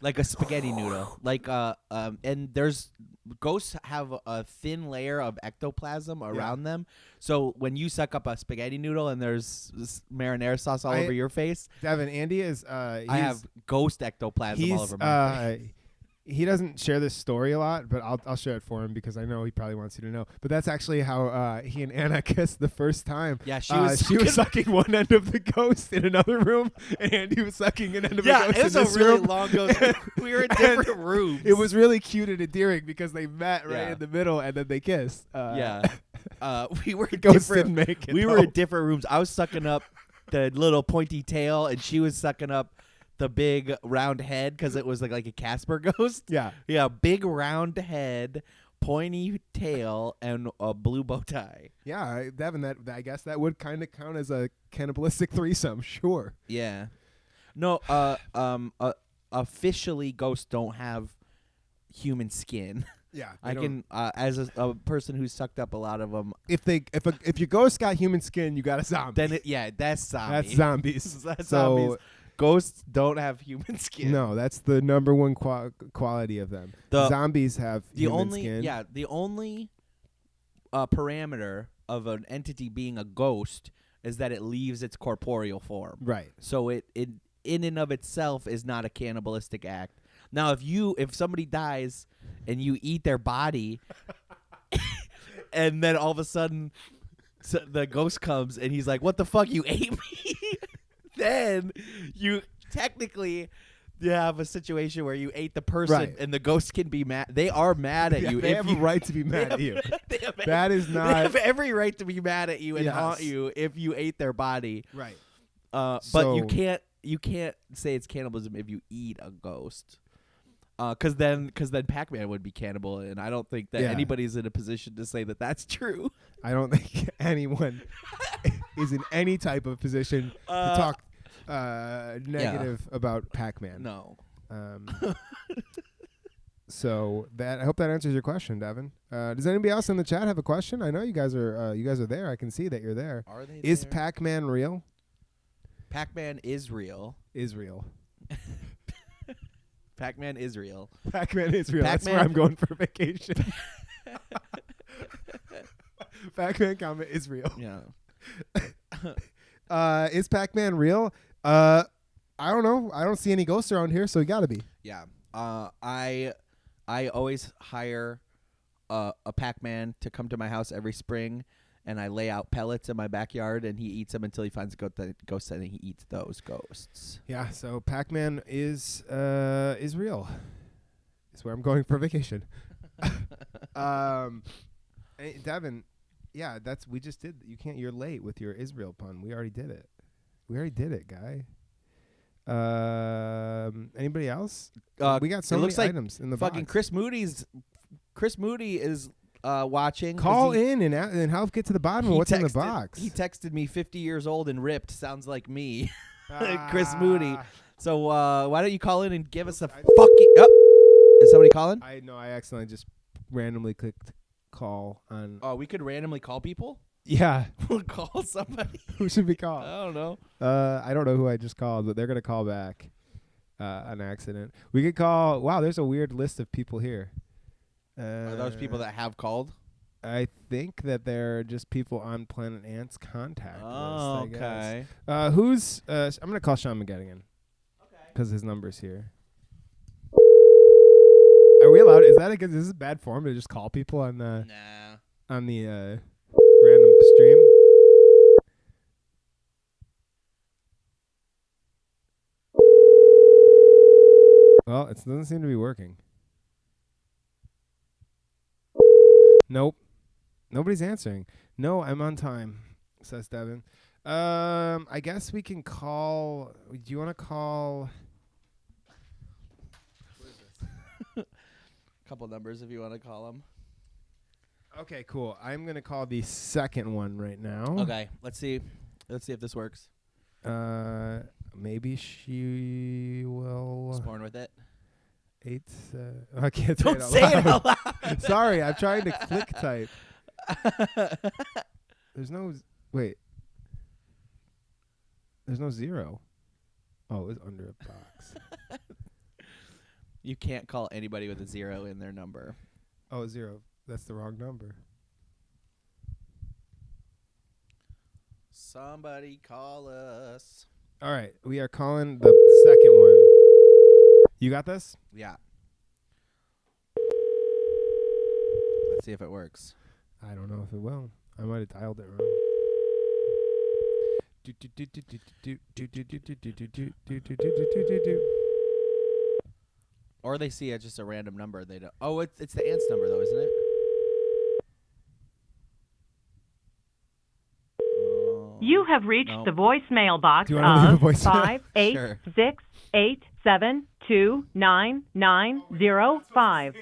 Like a spaghetti noodle. And there's ghosts have a thin layer of ectoplasm around them. So when you suck up a spaghetti noodle and there's marinara sauce all over your face. Devin, Andy is I have ghost ectoplasm all over my face. He doesn't share this story a lot, but I'll share it for him because I know he probably wants you to know. But that's actually how he and Anna kissed the first time. Yeah, she was sucking one end of the ghost in another room, and Andy was sucking an end of the ghost in this room. Yeah, it was a really long ghost. We were in different rooms. It was really cute and endearing because they met right in the middle, and then they kissed. We were in ghosts didn't make it. We were in different rooms. I was sucking up the little pointy tail, and she was sucking up the big round head because it was like a Casper ghost. Yeah, big round head, pointy tail, and a blue bow tie. Yeah, Devin, I guess that would kind of count as a cannibalistic threesome. Sure. Yeah. No. Officially, ghosts don't have human skin. Yeah, I can as a person who's sucked up a lot of them. If your ghost got human skin, you got a zombie. Then that's zombie. That's zombies. That's zombies. Ghosts don't have human skin. No, that's the number one quality of them. Zombies have human skin. Yeah, the only parameter of an entity being a ghost is that it leaves its corporeal form. Right. So it in and of itself is not a cannibalistic act. Now, if somebody dies and you eat their body, and then all of a sudden the ghost comes and he's like, "What the fuck? You ate me?" Then you technically have a situation where you ate the person, and the ghost can be mad. They are mad at you. They have a right to be mad at you. That is not. They have every right to be mad at you and haunt you if you ate their body. Right. But you can't say it's cannibalism if you eat a ghost. Because then Pac-Man would be cannibal, and I don't think that anybody's in a position to say that that's true. I don't think anyone is in any type of position to talk negative about Pac-Man. No. So I hope that answers your question, Devin. Does anybody else in the chat have a question? I know you guys are there. I can see that you're there. Are they? Is there? Pac-Man real? Pac-Man is real. Is real. Pac-Man is real. Pac-Man is real. That's where I'm going for vacation. Pac-Man comment is real. Yeah. Is Pac-Man real? I don't know. I don't see any ghosts around here, so it got to be. Yeah. I always hire a Pac-Man to come to my house every spring, and I lay out pellets in my backyard, and he eats them until he finds a ghost, and he eats those ghosts. Yeah, so Pac-Man is real. It's where I'm going for vacation. Hey, Devin, yeah, we just did. You're late with your Israel pun. We already did it, guy. Anybody else? We got so many items in the fucking box. Chris Moody is watching. Call in and help get to the bottom of what's in the box. He texted me 50 years old and ripped. Sounds like me. Chris Moody. So why don't you call in and give us a fucking... Oh, is somebody calling? I know. I accidentally just randomly clicked call on... Oh, we could randomly call people? Yeah. We'll call somebody. Who should we call? I don't know. I don't know who I just called, but they're going to call back on accident. We could call... Wow, there's a weird list of people here. Are those people that have called? I think that they're just people on Planet Ant's contact list. I Okay. Guess. Who's... I'm going to call Sean McGettigan. Okay. Because his number's here. Are we allowed... Is this bad form to just call people on the... Nah. On the random stream? Well, it doesn't seem to be working. Nope. Nobody's answering. No, I'm on time, says Devin. I guess we can call... Do you want to call... Couple numbers if you want to call them. Okay, cool. I'm gonna call the second one right now. Okay, let's see if this works. Maybe she will. Just born with it. I can't Don't say say it out loud. Sorry, I'm trying to click type. There's no There's no 0. Oh, it's under a box. You can't call anybody with a 0 in their number. Oh, 0. That's the wrong number. Somebody call us. All right, we are calling the second one. You got this? Yeah. Let's see if it works. I don't know if it will. I might have dialed it wrong. Or they see it's just a random number. They don't. Oh, it's the aunt's number though, isn't it? You have reached the voicemail box Do you wanna leave a of voicemail? 58687299905.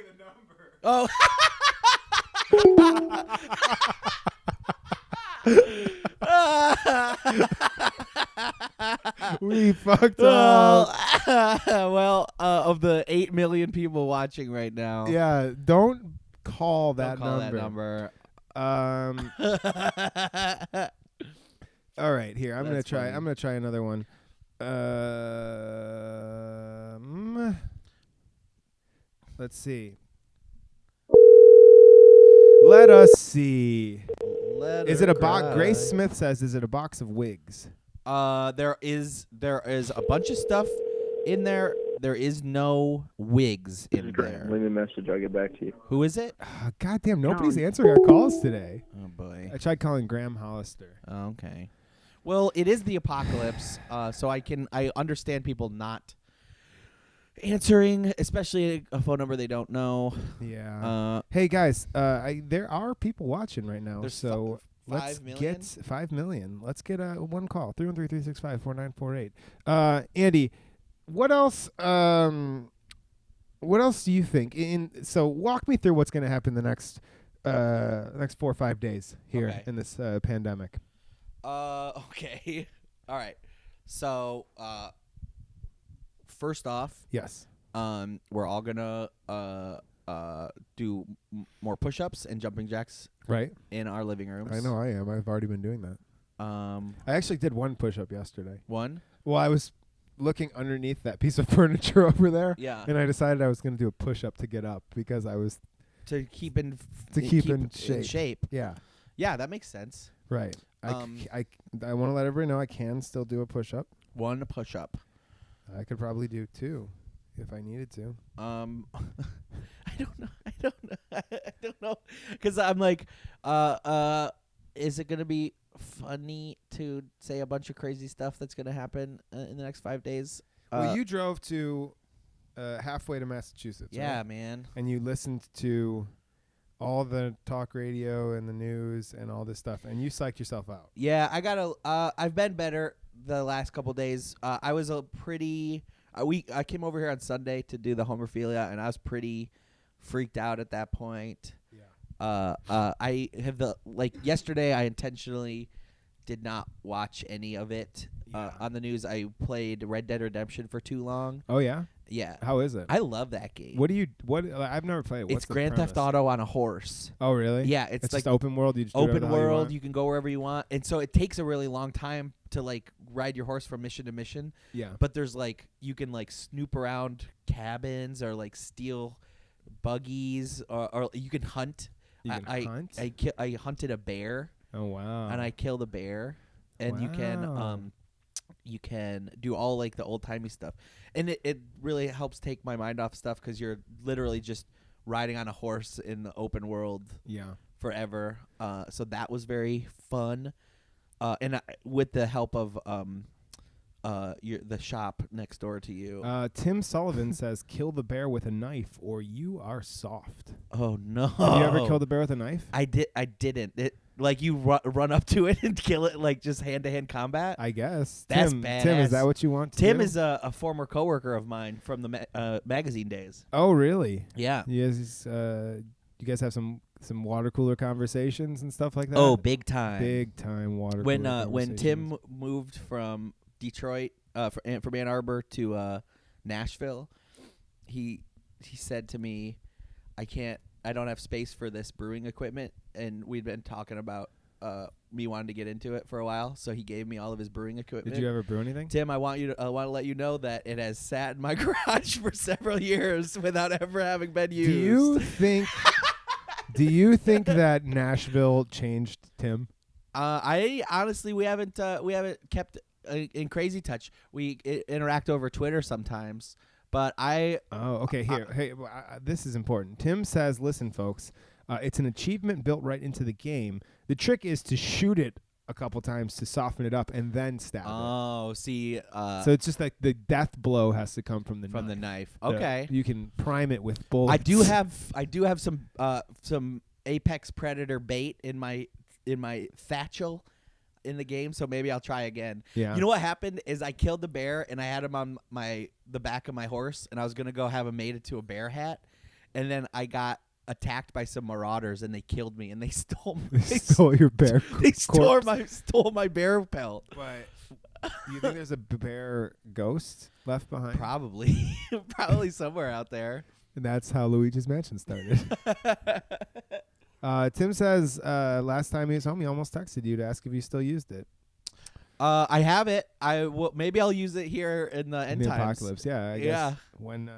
Oh. We fucked up. Well, of the 8 million people watching right now. Yeah, don't call that Don't call number. that number. All right, here. I'm gonna That's try. funny. I'm gonna try another one. Let's see. Let us see. Is it a box? Grace Smith says, "Is it a box of wigs?" There is a bunch of stuff in there. There is no wigs in there. Leave me a message. I'll get back to you. Who is it? Goddamn, nobody's answering our calls today. Oh boy. I tried calling Graham Hollister. Okay. Well, it is the apocalypse, so I understand people not answering, especially a phone number they don't know. Yeah. Hey guys, there are people watching right now, There's so let's 5 million? get 5 million. Let's get one call 313-365-4948. Andy, what else? What else do you think? So walk me through what's going to happen the next 4 or 5 days here in this pandemic. Okay. All right. So, first off, Yes. we're all gonna do more push-ups and jumping jacks Right. in our living rooms. I know I am. I've already been doing that. I actually did one push-up yesterday. One. Well, I was looking underneath that piece of furniture over there. Yeah. And I decided I was going to do a push-up to get up because I was To keep in shape. Yeah. Yeah, that makes sense. Right. I want to let everybody know I can still do a push-up. One push-up. I could probably do 2 if I needed to. I don't know, because I'm like, is it gonna be funny to say a bunch of crazy stuff that's gonna happen in the next 5 days? Well, you drove to halfway to Massachusetts. Yeah, right? man. And you listened to all the talk radio and the news and all this stuff, and you psyched yourself out. Yeah, I've been better the last couple days. I was a pretty. I came over here on Sunday to do the homerphilia, and I was pretty freaked out at that point. Yeah. I have yesterday. I intentionally did not watch any of it on the news. I played Red Dead Redemption for too long. Oh yeah. Yeah. How is it? I love that game. What? I've never played it. What's It's the Grand Theft premise? Auto on a horse. Oh really? Yeah, It's like just open world. You just do open whatever the hell you world. want? You can go wherever you want, and so it takes a really long time to ride your horse from mission to mission. Yeah. But there's you can snoop around cabins or steal buggies or you can hunt. You can hunt? I hunted a bear. Oh wow. And I killed a bear, and you can do all the old timey stuff, and it really helps take my mind off stuff because you're literally just riding on a horse in the open world. Yeah. Forever. So that was very fun, and with the help of the shop next door to you. Tim Sullivan says, "Kill the bear with a knife, or you are soft." Oh no! Have you ever killed a bear with a knife? I didn't. You run up to it and kill it just hand-to-hand combat? I guess. That's Tim, badass. Tim, is that what you want to Tim do? is a former coworker of mine from the magazine days. Oh, really? Yeah. You guys have some some water cooler conversations and stuff like that? Oh, big time. Big time water when cooler when Tim moved from Detroit from Ann Arbor to Nashville, he said to me, I don't have space for this brewing equipment, and we'd been talking about me wanting to get into it for a while, so he gave me all of his brewing equipment. Did you ever brew anything? Tim, I want to let you know that it has sat in my garage for several years without ever having been used. Do you think that Nashville changed Tim? I honestly, we haven't kept in crazy touch. We interact over Twitter sometimes, but I. Oh, okay. Hey, this is important. Tim says, "Listen, folks, it's an achievement built right into the game. The trick is to shoot it a couple times to soften it up and then stab it. Oh, see. So it's just like the death blow has to come from the knife. Okay. You can prime it with bullets. I do have some Apex Predator bait in my satchel in the game, so maybe I'll try again. Yeah. You know what happened is I killed the bear and I had him on the back of my horse, and I was gonna go have him made into a bear hat, and then I got attacked by some marauders and they killed me and they stole your bear. They stole my bear pelt. But you think there's a bear ghost left behind? Probably somewhere out there. And that's how Luigi's Mansion started. Tim says last time he was home, he almost texted you to ask if you still used it. I have it. Maybe I'll use it here in the end times. Apocalypse. Yeah, I guess when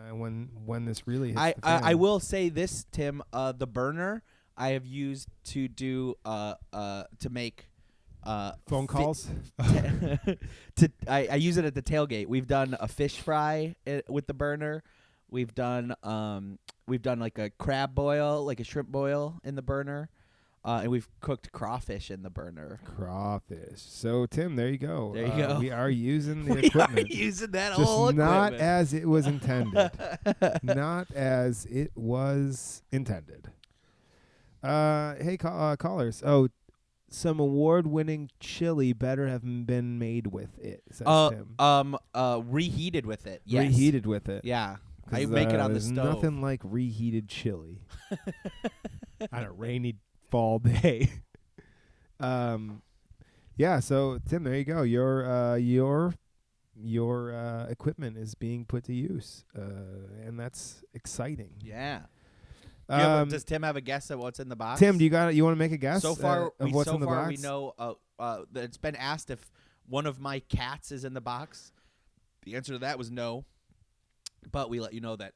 this really hits the fan. I will say this, Tim. The burner I have used to do to make phone calls. I use it at the tailgate. We've done a fish fry with the burner. We've done like a crab boil, like a shrimp boil in the burner. And we've cooked crawfish in the burner. Crawfish. So, Tim, there you go. There you go. We are using the equipment. We are using that just whole not equipment. as it was intended. Not as it was intended. Hey, callers. Oh, some award-winning chili better have been made with it, says Tim. Reheated with it. Yes. Reheated with it. Yeah. I make it on the stove. There's nothing like reheated chili on a rainy fall day. Yeah, so Tim, there you go. Your equipment is being put to use, and that's exciting. Yeah. Does Tim have a guess at what's in the box? Tim, you want to make a guess? So far, of what's in the we box? know that it's been asked if one of my cats is in the box. The answer to that was no, but we let you know that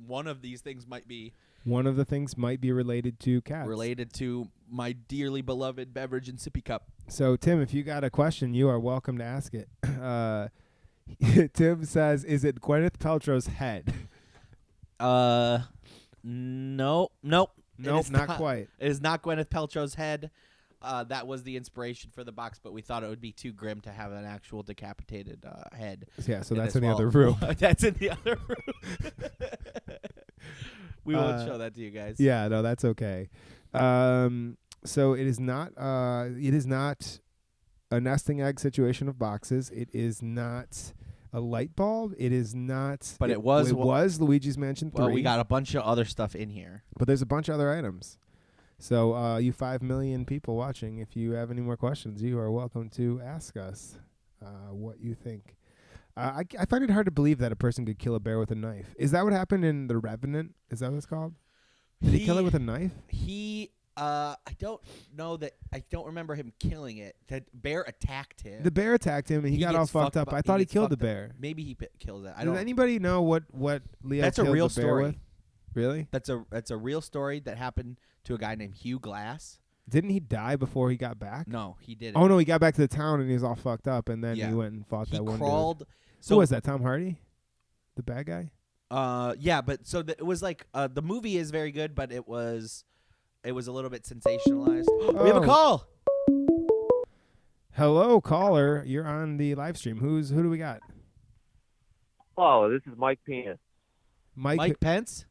one of these things might be. One of the things might be related to cats. Related to my dearly beloved beverage and sippy cup. So, Tim, if you got a question, you are welcome to ask it. Tim says, is it Gwyneth Paltrow's head? Nope, not quite. It is not Gwyneth Paltrow's head. That was the inspiration for the box, but we thought it would be too grim to have an actual decapitated head. Yeah, so that's in the other room. That's in the other room. We won't show that to you guys. Yeah, no, that's okay. So it is not a nesting egg situation of boxes. It is not a light bulb. It is not. But it was Luigi's Mansion 3. Well, we got a bunch of other stuff in here. But there's a bunch of other items. So you 5 million people watching, if you have any more questions, you are welcome to ask us what you think. I find it hard to believe that a person could kill a bear with a knife. Is that what happened in The Revenant? Is that what it's called? Did he kill it with a knife? I don't know that. I don't remember him killing it. The bear attacked him. The bear attacked him, and he got all fucked up. I thought he killed the bear. Maybe he killed it. Does anybody know what Leo That's killed a real the bear story. with? Really? That's a real story that happened to a guy named Hugh Glass. Didn't he die before he got back? No, he didn't. Oh, no, he got back to the town, and he was all fucked up, and then he went and fought that one dude. He crawled. Who was that, Tom Hardy? The bad guy? Yeah, but so it was like the movie is very good, but it was a little bit sensationalized. We have a call. Hello, caller. You're on the live stream. Who do we got? Hello, this is Mike Penis. Mike Pence?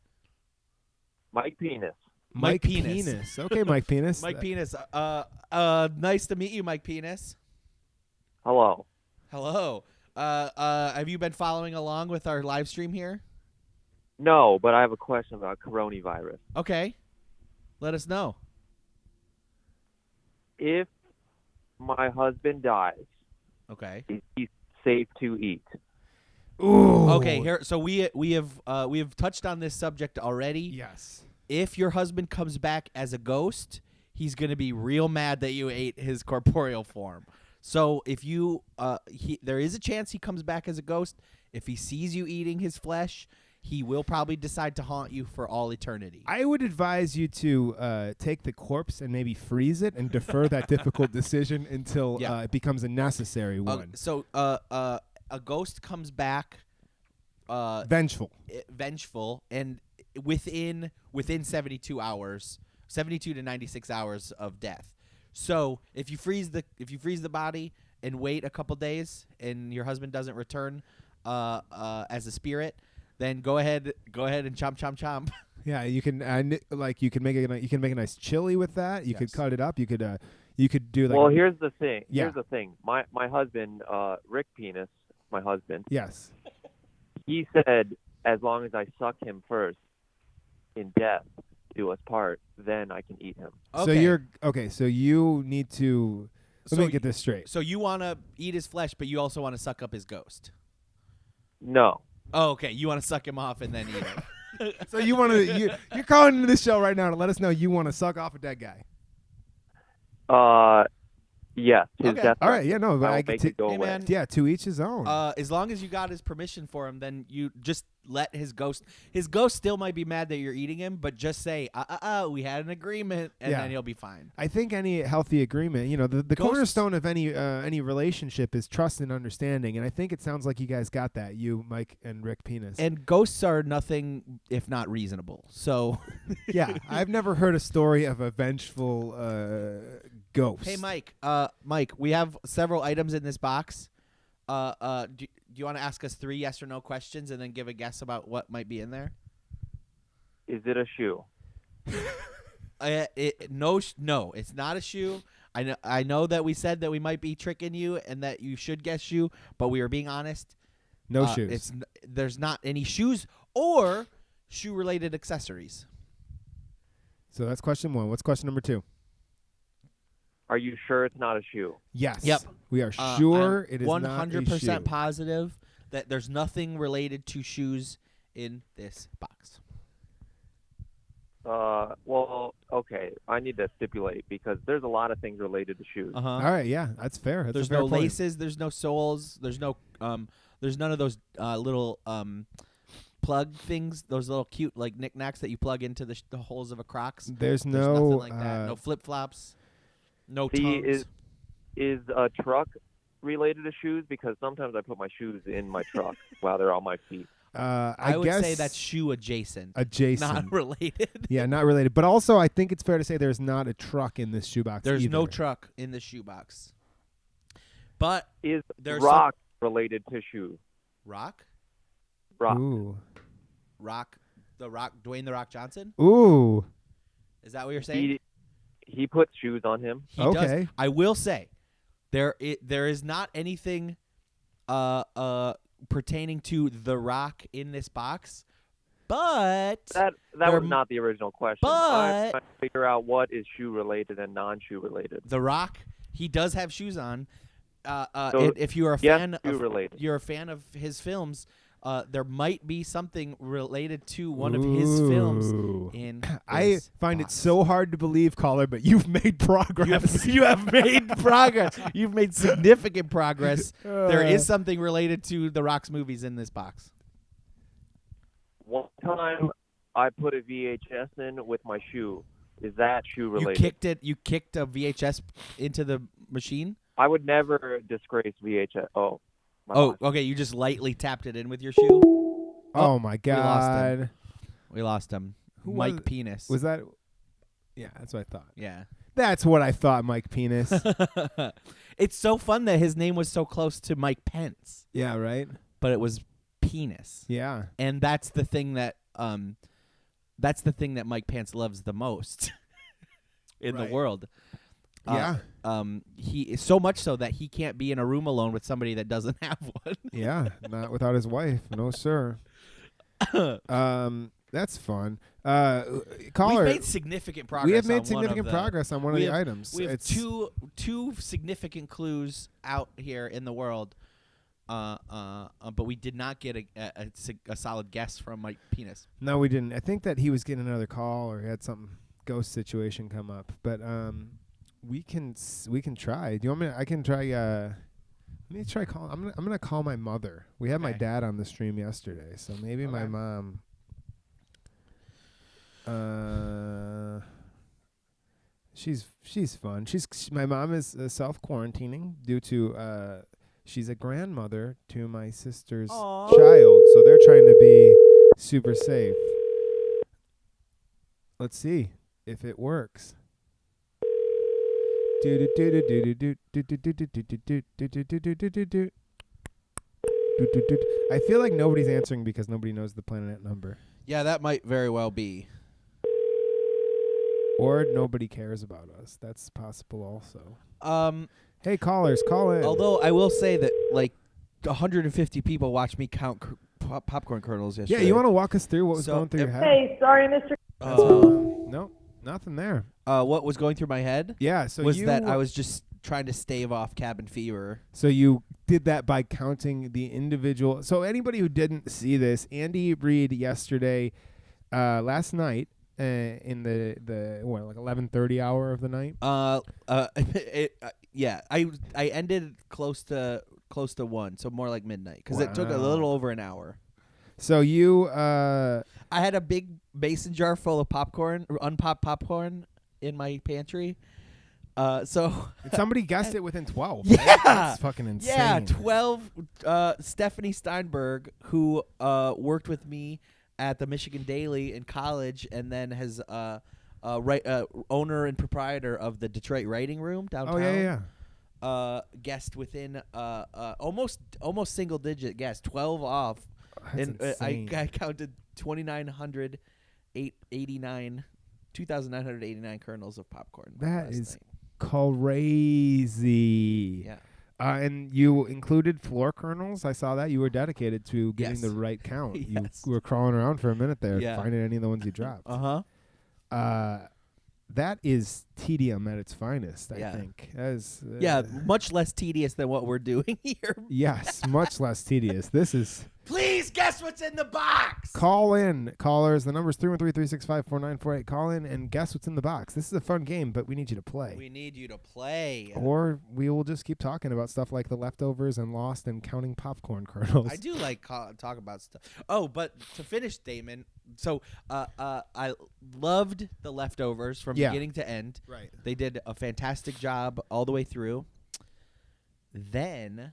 Mike Penis. Mike Penis. Okay, Mike Penis. Mike Penis. Nice to meet you, Mike Penis. Hello. Hello. Have you been following along with our live stream here? No, but I have a question about coronavirus. Okay. Let us know. If my husband dies, Okay. he's safe to eat. Ooh. Okay. Here. So we have touched on this subject already. Yes. If your husband comes back as a ghost, he's gonna be real mad that you ate his corporeal form. So if you there is a chance he comes back as a ghost. If he sees you eating his flesh, he will probably decide to haunt you for all eternity. I would advise you to take the corpse and maybe freeze it and defer that difficult decision until it becomes a necessary one. So a ghost comes back vengeful, and within 72 hours, 72 to 96 hours of death. So if you freeze the body and wait a couple days and your husband doesn't return as a spirit, then go ahead and chomp. Yeah, you can you can make a nice chili with that. You could cut it up. You could do like. Well, here's the thing. Yeah. Here's the thing. My husband, Rick Penis, my husband. Yes. He said as long as I suck him first in death, do us part, then I can eat him. Okay. So you need to. Let me get this straight. So you want to eat his flesh, but you also want to suck up his ghost. No. Oh, okay. You want to suck him off and then eat him. So you want to you're calling into this show right now to let us know you want to suck off a dead guy. Yes. His Okay. death. All right. Yeah. No. But I'll I make it go Hey, away. man. Yeah. To each his own. As long as you got his permission for him, then you just let his ghost. His ghost still might be mad that you're eating him, but just say, we had an agreement, and then he'll be fine. I think any healthy agreement, the Ghosts- cornerstone of any relationship is trust and understanding, and I think it sounds like you guys got that, you, Mike and Rick Penis. And ghosts are nothing if not reasonable. So, yeah, I've never heard a story of a vengeful ghost. hey, Mike. Mike, we have several items in this box. Do you want to ask us 3 yes or no questions and then give a guess about what might be in there? Is it a shoe? No, it's not a shoe. I know that we said that we might be tricking you and that you should guess shoe, but we were being honest. No shoes. There's not any shoes or shoe-related accessories. So that's question 1. What's question number 2? Are you sure it's not a shoe? Yes. Yep. We are sure I'm it is 100% not a shoe. positive that there's nothing related to shoes in this box. Well, okay. I need to stipulate because there's a lot of things related to shoes. Uh-huh. All right, yeah, that's fair. That's There's a fair no point. laces. There's no soles. There's none of those little plug things. Those little cute like knickknacks that you plug into the holes of a Crocs. There's nothing like that. No flip flops. No tongues. Is a truck related to shoes? Because sometimes I put my shoes in my truck while they're on my feet. I would guess say that's shoe adjacent. Adjacent. Not related. Yeah, not related. But also, I think it's fair to say there's not a truck in this shoebox. There's either. no truck in the shoebox. But Is there's rock related to shoes? Rock? Rock. Ooh. Rock. Dwayne the Rock Johnson? Ooh. Is that what you're saying? He puts shoes on him. He Okay. does. I will say, there is not anything pertaining to The Rock in this box, but That was not the original question. But I'm trying to figure out what is shoe related and non-shoe related. The Rock, he does have shoes on. So, if you're a yes, fan shoe of related. you're a fan of his films, there might be something related to one of his films in I this find box. it so hard to believe, caller, but you've made progress. You have made progress. You've made significant progress. There is something related to The Rock's movies in this box. One time I put a VHS in with my shoe. Is that shoe related? You kicked a VHS into the machine? I would never disgrace VHS. Oh. my Oh, God. okay. You just lightly tapped it in with your shoe? Oh my God. We lost him. Who Mike was- Penis. Was that? Yeah, that's what I thought. Yeah. That's what I thought, Mike Penis. It's so fun that his name was so close to Mike Pence, Yeah, right? but it was Penis. Yeah. And that's the thing that Mike Pence loves the most in Right. the world. Yeah. He so much so that he can't be in a room alone with somebody that doesn't have one. Yeah, not without his wife. No, sir. That's fun. We've Caller, made significant progress. we have on made one significant of progress on one of the items. We have It's two significant clues out here in the world, but we did not get a solid guess from Mike Penis. No, we didn't. I think that he was getting another call or he had some ghost situation come up. But we can try. Do you want me? I can try. Let me try call. I'm gonna call my mother. We had my dad on the stream yesterday, so maybe my mom. She's fun. My mom is self-quarantining due to she's a grandmother to my sister's child, so they're trying to be super safe. Let's see if it works. I feel like nobody's answering because nobody knows the Planet number. Yeah, that might very well be. Or nobody cares about us. That's possible also. Hey, callers, call in. Although I will say that, like, 150 people watched me count popcorn kernels yesterday. Yeah, you want to walk us through what was going through your head? Hey, sorry, Mr. No, nothing there. What was going through my head? Yeah, so was that I was just trying to stave off cabin fever. So you did that by counting the individual. So anybody who didn't see this, Andy Reid yesterday, last night, in the what, like 11:30 hour of the night. Yeah, I ended close to 1, so more like midnight because it took a little over an hour. So you, I had a big mason jar full of popcorn, unpopped popcorn, in my pantry. So somebody guessed it within 12. Yeah, right? That's fucking insane. Yeah, 12. Stephanie Steinberg, who worked with me at the Michigan Daily in college, and then has owner and proprietor of the Detroit Writing Room downtown. Oh yeah. Guessed within almost single digit guess, 12 off. That's and insane. I counted 2,989 kernels of popcorn. That is night. Crazy. Yeah. And you included floor kernels. I saw that. You were dedicated to getting the right count. Yes. You were crawling around for a minute there, Yeah. finding any of the ones you dropped. That is tedium at its finest, I think. As, much less tedious than what we're doing here. Yes, much less tedious. This is... Please guess what's in the box. Call in, callers. The number's 313-365-4948. Call in and guess what's in the box. This is a fun game, but we need you to play. We need you to play. Or we will just keep talking about stuff like The Leftovers and Lost and counting popcorn kernels. I do like talk about stuff. Oh, but to finish, Damon, so I loved The Leftovers from beginning to end. Right. They did a fantastic job all the way through. Then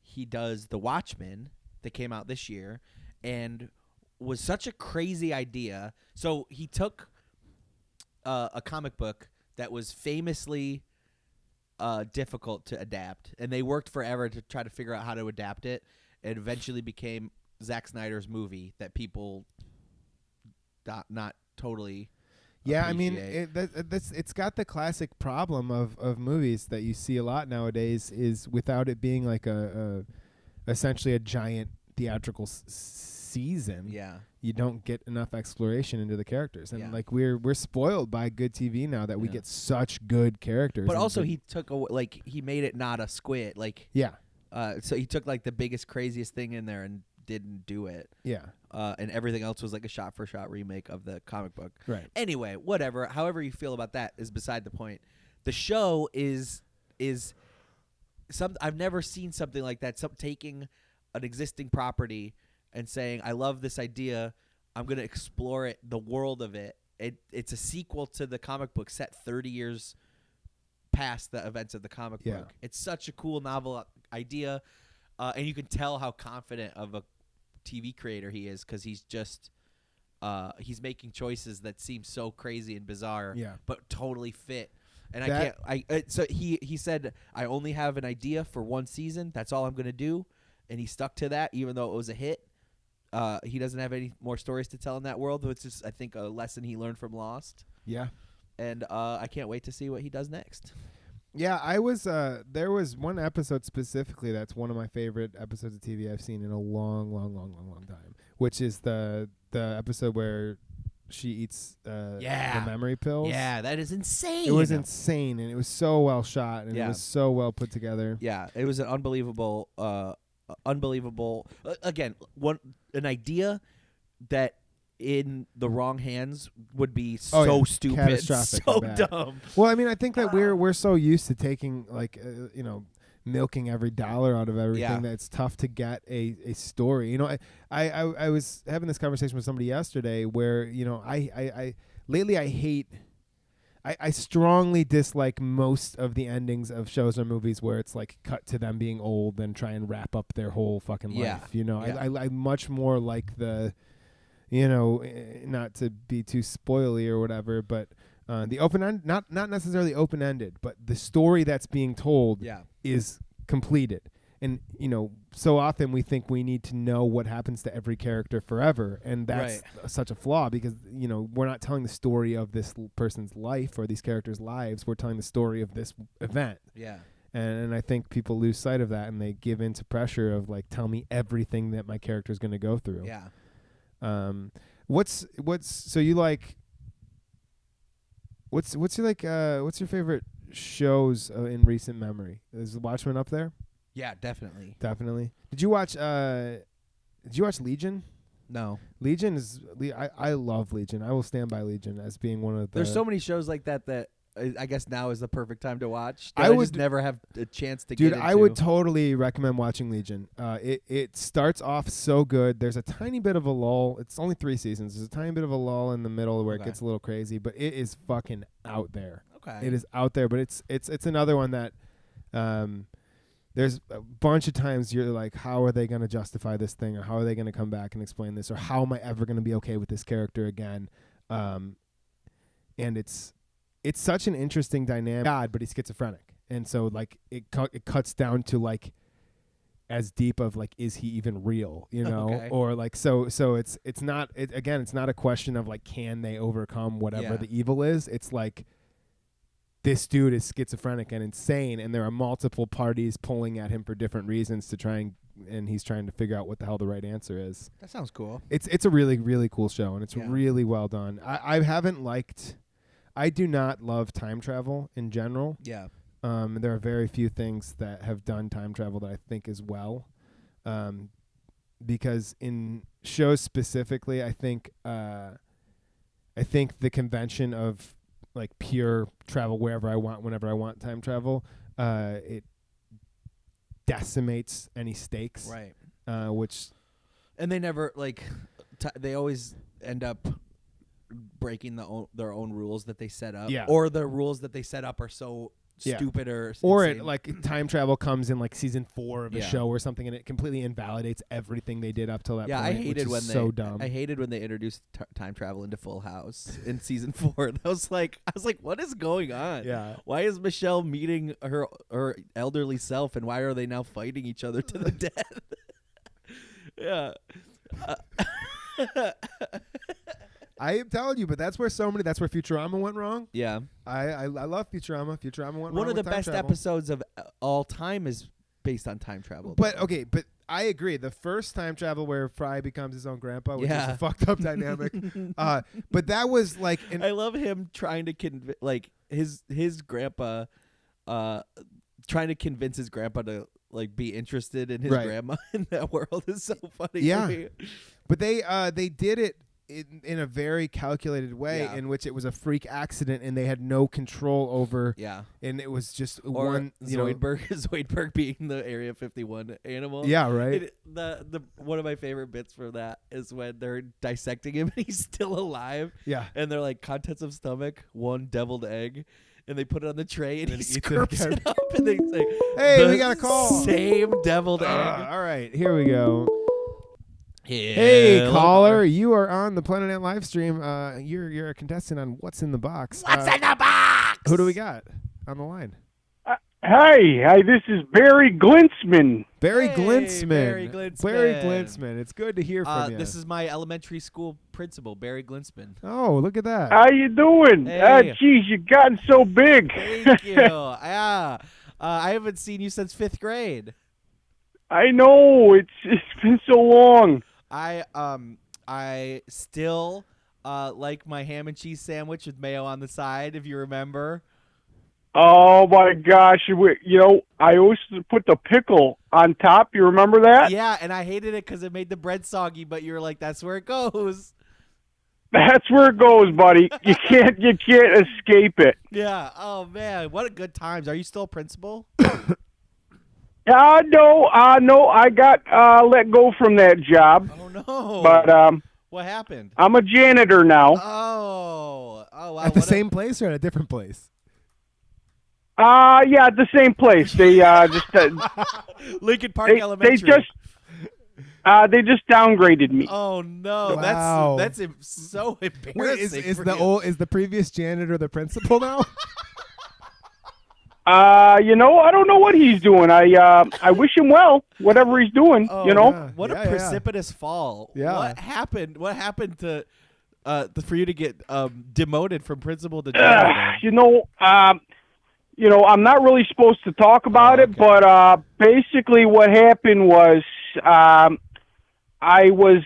he does The Watchmen that came out this year and was such a crazy idea. So he took a comic book that was famously difficult to adapt, and they worked forever to try to figure out how to adapt it. It eventually became Zack Snyder's movie that people not totally Yeah, appreciate. I mean, it's got the classic problem of movies that you see a lot nowadays is without it being like essentially a giant theatrical season. Yeah. You don't get enough exploration into the characters, and Yeah. like we're spoiled by good TV now that we get such good characters. But also he took he made it not a squid. So he took like the biggest, craziest thing in there and didn't do it. Yeah. And everything else was like a shot-for-shot remake of the comic book. Right. Anyway, whatever. However you feel about that is beside the point. The show is I've never seen something like that. Taking an existing property and saying, I love this idea, I'm going to explore it, the world of it. It's a sequel to the comic book set 30 years past the events of the comic book. It's such a cool novel idea, and you can tell how confident of a TV creator he is because he's just he's making choices that seem so crazy and bizarre, but totally fit. And so he said, I only have an idea for one season. That's all I'm going to do. And he stuck to that, even though it was a hit. He doesn't have any more stories to tell in that world, which is, I think, a lesson he learned from Lost. Yeah. And I can't wait to see what he does next. Yeah, there was one episode specifically that's one of my favorite episodes of TV I've seen in a long time, which is the episode where she eats the memory pills. Yeah, that is insane. It was insane, and it was so well shot, and it was so well put together. Yeah, it was an unbelievable, again, an idea that in the wrong hands would be so stupid, catastrophic, so dumb. Well, I mean, I think that we're so used to taking milking every dollar out of everything that it's tough to get a story. I was having this conversation with somebody yesterday where I lately I strongly dislike most of the endings of shows or movies where it's like cut to them being old and try and wrap up their whole fucking life. I much more like the, not to be too spoily or whatever, but the open end, not necessarily open ended, but the story that's being told is completed. And so often we think we need to know what happens to every character forever, and that's such a flaw because we're not telling the story of this person's life or these characters' lives. We're telling the story of this event. Yeah. And I think people lose sight of that, and they give in to pressure of like, tell me everything that my character is going to go through. Yeah. What's your favorite shows in recent memory? Is Watchmen up there? Yeah, definitely. Did you watch Legion? No. Legion is I love Legion. I will stand by Legion as being one of the. There's so many shows like that I guess now is the perfect time to watch. I would just never have a chance to get into. I would totally recommend watching Legion. It starts off so good. There's a tiny bit of a lull. It's only 3 seasons. There's a tiny bit of a lull in the middle where it gets a little crazy, but it is fucking out there. Okay. It is out there, but it's another one that there's a bunch of times you're like, how are they going to justify this thing, or how are they going to come back and explain this, or how am I ever going to be okay with this character again? And it's such an interesting dynamic. God, but he's schizophrenic, and so like it cuts down to like as deep of like, is he even real? Or like so it's not it's not a question of like, can they overcome whatever the evil is? It's like, this dude is schizophrenic and insane, and there are multiple parties pulling at him for different reasons to try and he's trying to figure out what the hell the right answer is. That sounds cool. It's a really, really cool show, and it's really well done. I do not love time travel in general. Yeah. There are very few things that have done time travel that I think is well. Because in shows specifically, I think the convention of like pure travel wherever I want, whenever I want time travel, it decimates any stakes. Right. And they never they always end up breaking their own rules that they set up. Yeah. Or the rules that they set up are so stupid or it like time travel comes in like season 4 of a show or something, and it completely invalidates everything they did up till that point. I hated when dumb. I hated when they introduced time travel into Full House in season 4. I was like, what is going on? Yeah. Why is Michelle meeting her elderly self, and why are they now fighting each other to the death? Yeah. I am telling you, but that's where Futurama went wrong. Yeah. I love Futurama. Futurama went wrong. One of the with time best travel. episodes of all time is based on time travel. But I agree. The first time travel where Fry becomes his own grandpa, which is a fucked up dynamic. But that was like, I love him trying to convince his grandpa, trying to convince his grandpa to like be interested in his grandma in that world is so funny. Yeah. To me. But they did it in a very calculated way, in which it was a freak accident and they had no control over. Yeah. And it was just one Zoidberg being the Area 51 animal. Yeah, right. The one of my favorite bits for that is when they're dissecting him and he's still alive. Yeah. And they're like, contents of stomach, 1 deviled egg. And they put it on the tray and he eats scurps it up and they say, hey, we got a call. Same deviled egg. All right, here we go. Yeah, hey, caller, you are on the Planet Ant live stream. You're a contestant on What's in the Box. What's in the box? Who do we got on the line? Hi, this is Barry Glinsman. Barry Hey, Glinsman. Barry Glinsman. Barry Glinsman. It's good to hear from you. This is my elementary school principal, Barry Glinsman. Oh, look at that. How you doing? Hey. Geez, you've gotten so big. Thank you. Yeah. I haven't seen you since 5th grade. I know. It's been so long. I still like my ham and cheese sandwich with mayo on the side, if you remember. Oh my gosh! I always put the pickle on top. You remember that? Yeah, and I hated it because it made the bread soggy. But you were like, "That's where it goes." That's where it goes, buddy. You can't escape it. Yeah. Oh man, what a good times. Are you still a principal? No. I got let go from that job. Oh no. But what happened? I'm a janitor now. Oh. Wow. At the same place or at a different place? Yeah, at the same place. They just Lincoln Park Elementary. They just downgraded me. Oh no, wow. that's so embarrassing. Wait, is the previous janitor the principal now? I don't know what he's doing. I wish him well, whatever he's doing. Oh, Yeah. What a precipitous fall. Yeah. What happened? What happened to for you to get demoted from principal to janitor? I'm not really supposed to talk about it, but basically what happened was I was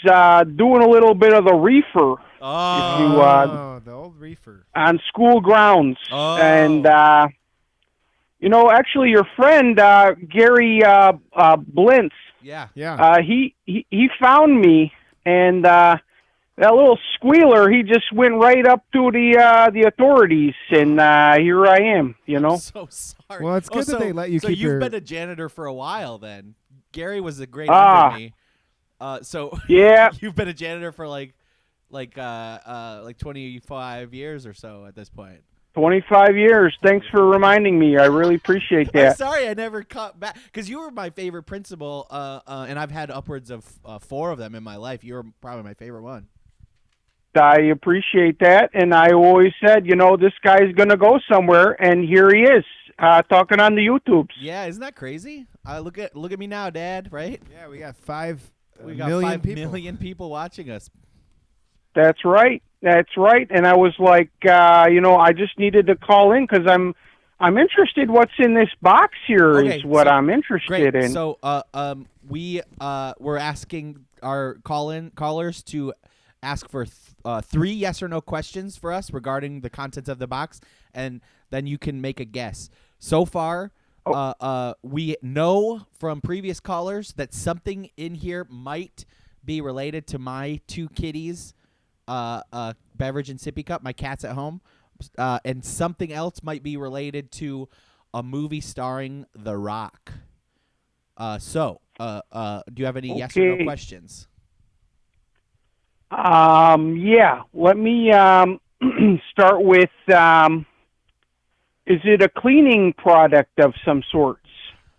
doing a little bit of the reefer. Oh, the old reefer. On school grounds. Oh. And, actually your friend, Gary Blintz, Yeah. he found me, and that little squealer, he just went right up to the authorities, and here I am, I'm so sorry. Well, it's good that they let you so keep you've your... been a janitor for a while then. Gary was a great under me. So yeah. You've been a janitor for like 25 years or so at this point. 25 years. Thanks for reminding me. I really appreciate that. I'm sorry I never caught back because you were my favorite principal, and I've had upwards of 4 of them in my life. You were probably my favorite one. I appreciate that, and I always said, this guy's going to go somewhere, and here he is, talking on the YouTubes. Yeah, isn't that crazy? Look at me now, Dad. Right? Yeah, we got 5 million people watching us. That's right. And I was like, I just needed to call in because I'm interested. What's in this box here is what I'm interested in. So, we're asking our callers to ask for 3 yes or no questions for us regarding the contents of the box, and then you can make a guess. So far, we know from previous callers that something in here might be related to my 2 kitties, Beverage and Sippy Cup, my cats at home, and something else might be related to a movie starring The Rock. Do you have any yes or no questions? Yeah. Let me start with, is it a cleaning product of some sorts?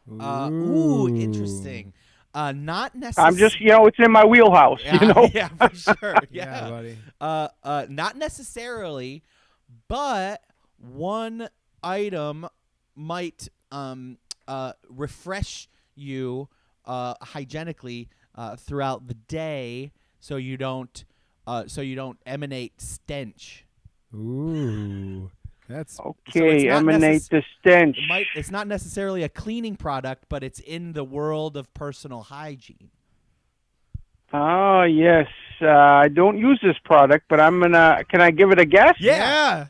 Interesting. Not necessarily. I'm just, it's in my wheelhouse, Yeah, for sure. Yeah, buddy. Not necessarily, but one item might refresh you hygienically throughout the day, so you don't emanate stench. Ooh. That's okay. So emanate the stench. It's not necessarily a cleaning product, but it's in the world of personal hygiene. Oh yes, I don't use this product, but Can I give it a guess? Yeah.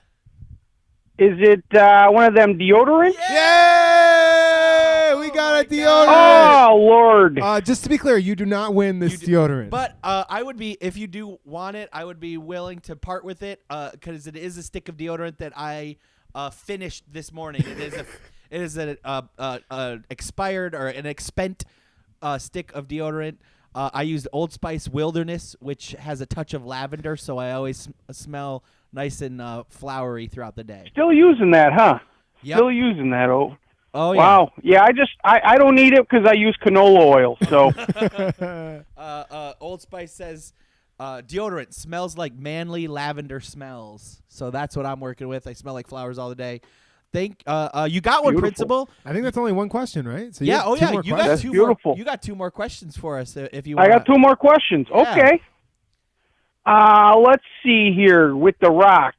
Is it one of them deodorants? Yay! We got a deodorant. Oh Lord! Just to be clear, you do not win this deodorant. But I would be, if you do want it, I would be willing to part with it because it is a stick of deodorant that I finished this morning. It is an expired or an expent stick of deodorant. I used Old Spice Wilderness, which has a touch of lavender, so I always smell nice and flowery throughout the day. Still using that, huh? Yep. Still using that. Oh yeah. Wow. Yeah, I don't need it because I use canola oil. So. Old Spice says deodorant smells like manly lavender smells. So that's what I'm working with. I smell like flowers all the day. You got one, Beautiful. Principal. I think that's only one question, right? So Yeah. Oh yeah. More You questions. got That's 2 beautiful. more. You got 2 more questions for us if you. I got 2 more questions. Yeah. Okay. Let's see here with The Rock.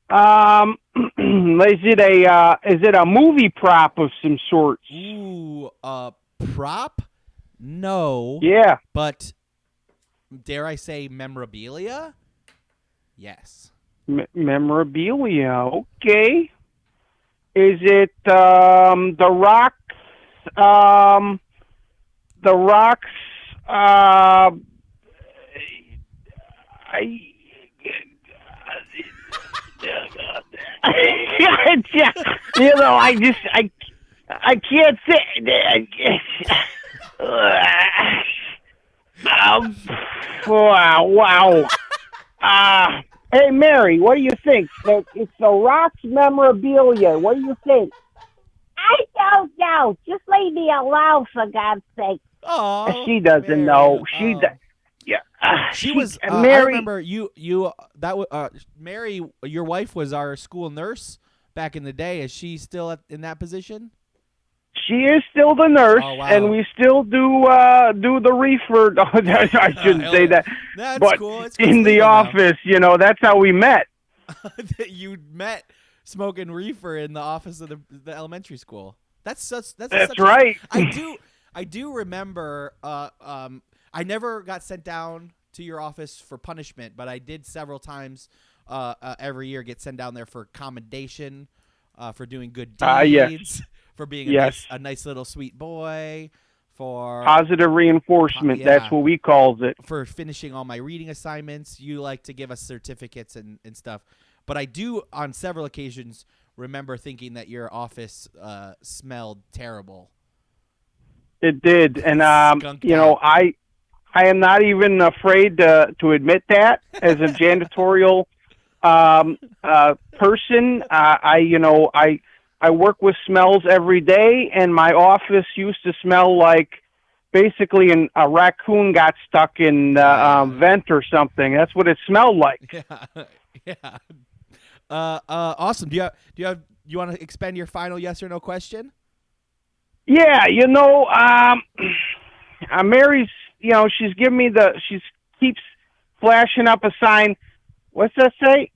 Is it a movie prop of some sorts? Ooh, prop? No. Yeah. But dare I say memorabilia? Yes. Memorabilia. Okay. Is it the Rock's? The Rock's. I can't say. Wow. Hey, Mary, what do you think? It's the Rock's memorabilia. What do you think? I don't know. Just leave me alone, for God's sake. Oh, she doesn't Mary. know. She does. Yeah, she was. Mary. I remember you. Mary, your wife was our school nurse back in the day. Is she still in that position? She is still the nurse, oh, wow. and we still do the reefer. I shouldn't say that. That's but cool. It's in the office, that's how we met. You met smoking reefer in the office of the elementary school. That's right. I do remember. I never got sent down to your office for punishment, but I did several times every year get sent down there for commendation, for doing good deeds, yes. for being a nice little sweet boy, for positive reinforcement. That's what we calls it. For finishing all my reading assignments. You like to give us certificates and stuff. But I do, on several occasions, remember thinking that your office smelled terrible. It did, and I am not even afraid to admit that as a janitorial person. I work with smells every day, and my office used to smell like basically a raccoon got stuck in vent or something. That's what it smelled like. Yeah. Awesome. Do you want to expend your final yes or no question? Yeah, Mary's, she's giving me she keeps flashing up a sign. What's that say?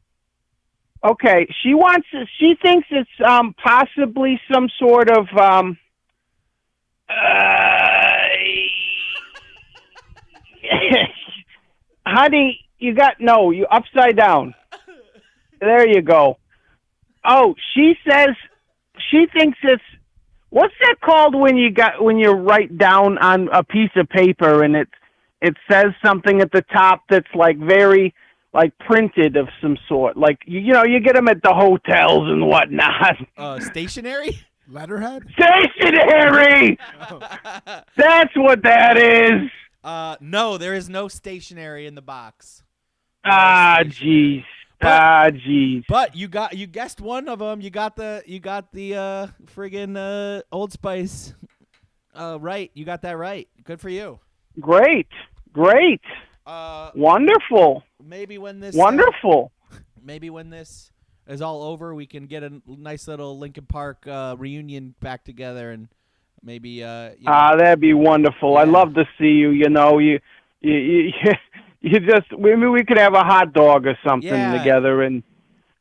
Okay, she thinks it's possibly some sort of honey, you upside down. There you go. Oh, she says she thinks it's, what's that called when you write down on a piece of paper and it says something at the top that's like very like printed of some sort, like you get them at the hotels and whatnot. Stationery? Letterhead? Stationery. That's what that is. No, there is no stationery in the box. Jeez. Jeez. But you guessed one of them. You got the friggin' Old Spice right. You got that right. Good for you. Great. Wonderful. Maybe when this maybe when this is all over, we can get a nice little Lincoln Park reunion back together, and maybe that'd be wonderful. Yeah. I'd love to see you. You just, maybe we could have a hot dog or something together and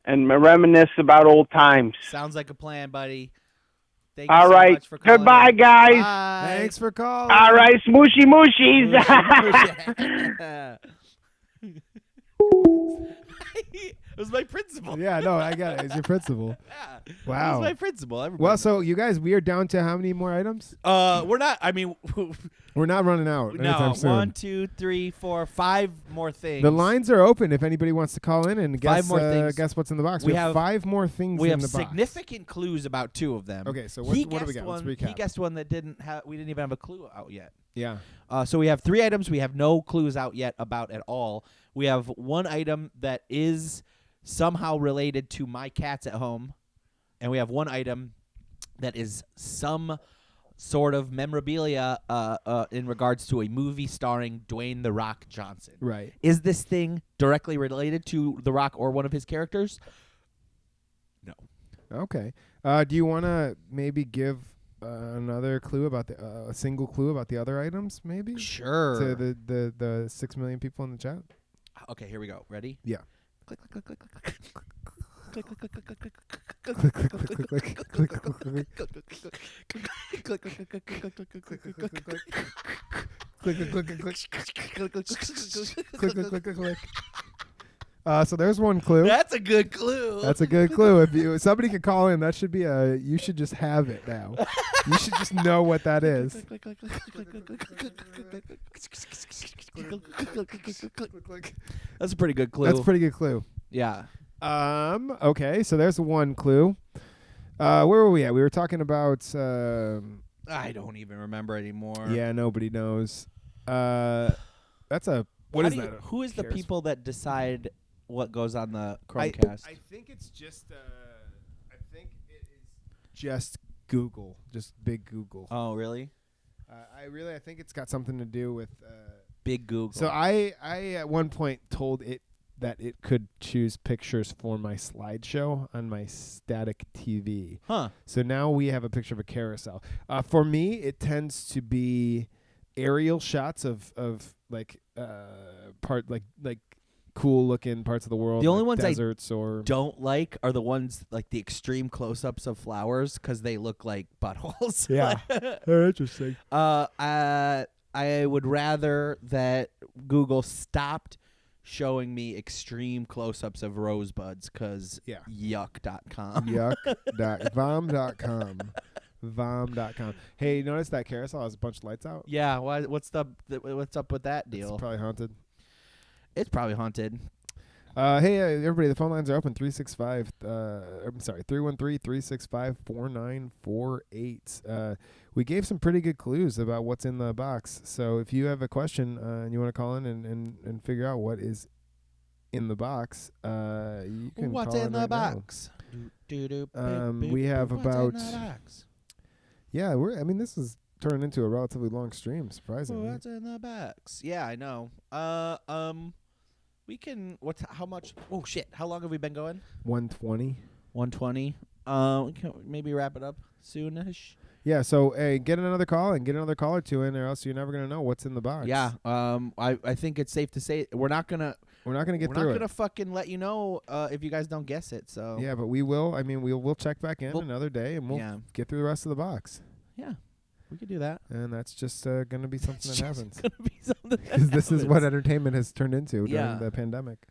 reminisce about old times. Sounds like a plan, buddy. Thank you so much for calling. Goodbye, guys. Bye. Thanks for calling. All right, smooshy mooshies. It was my principal. Yeah, no, I got it. It's your principal. Yeah. Wow. It was my principal. Everybody Well, so you guys, we are down to how many more items? we're not. I mean, we're not running out anytime soon. 1, 2, 3, 4, 5 more things. The lines are open if anybody wants to call in and guess. 5 more things. Guess what's in the box. We have 5 more things. We in have the box. significant clues about 2 of them. Okay, so what do we got? Let's recap. He guessed one that we didn't even have a clue out yet. Yeah. So we have 3 items we have no clues out yet about at all. We have 1 item that is somehow related to my cats at home, and we have 1 item that is some sort of memorabilia in regards to a movie starring Dwayne "The Rock" Johnson. Right. Is this thing directly related to The Rock or one of his characters? No. Okay. Do you want to maybe give another clue about a single clue about the other items, maybe? Sure. To the 6 million people in the chat. Okay, here we go. Ready? Yeah. Click, click, click, click, click, click. So there's one clue. That's a good clue. That's a good clue. If somebody could call in, that should be you should just have it now. You should just know what that is. That's a pretty good clue. That's a pretty good clue. Yeah. Okay, so there's one clue. Where were we at? We were talking about I don't even remember anymore. yeah, nobody knows. That's a what is that? Who is the people that decide what goes on the Chromecast? I think it's just I think it is just Google, just big Google. Oh, really? I think it's got something to do with Big Google. So I at one point told it that it could choose pictures for my slideshow on my static TV. Huh. So now we have a picture of a carousel. For me, it tends to be aerial shots of like cool looking parts of the world. The only like ones deserts or don't like are the ones like the extreme close-ups of flowers because they look like buttholes. Yeah. They're interesting. I would rather that Google stopped showing me extreme close-ups of rosebuds because yuck.com. Vom.com. Vom.com. Hey, you notice that carousel has a bunch of lights out? Yeah, what's up with that deal? It's probably haunted. It's probably haunted. Hey, everybody, the phone lines are open. 365-365-4948. We gave some pretty good clues about what's in the box. So if you have a question and you want to call in and figure out what is in the box, you can What's call in the right box? We have about... Yeah, this is turning into a relatively long stream, surprisingly. What's in the box? Yeah, I know. We can. How much? Oh shit! How long have we been going? 120. 120. We can maybe wrap it up soonish. Yeah. So hey, get another call and get another call or two in, or else you're never gonna know what's in the box. Yeah. I think it's safe to say we're not gonna get through it. We're not gonna fucking let you know if you guys don't guess it. So yeah, but we will. I mean, we'll check back in another day and we'll get through the rest of the box. Yeah. We could do that. And that's just going to be something that happens. Going to be something because this is what entertainment has turned into during the pandemic.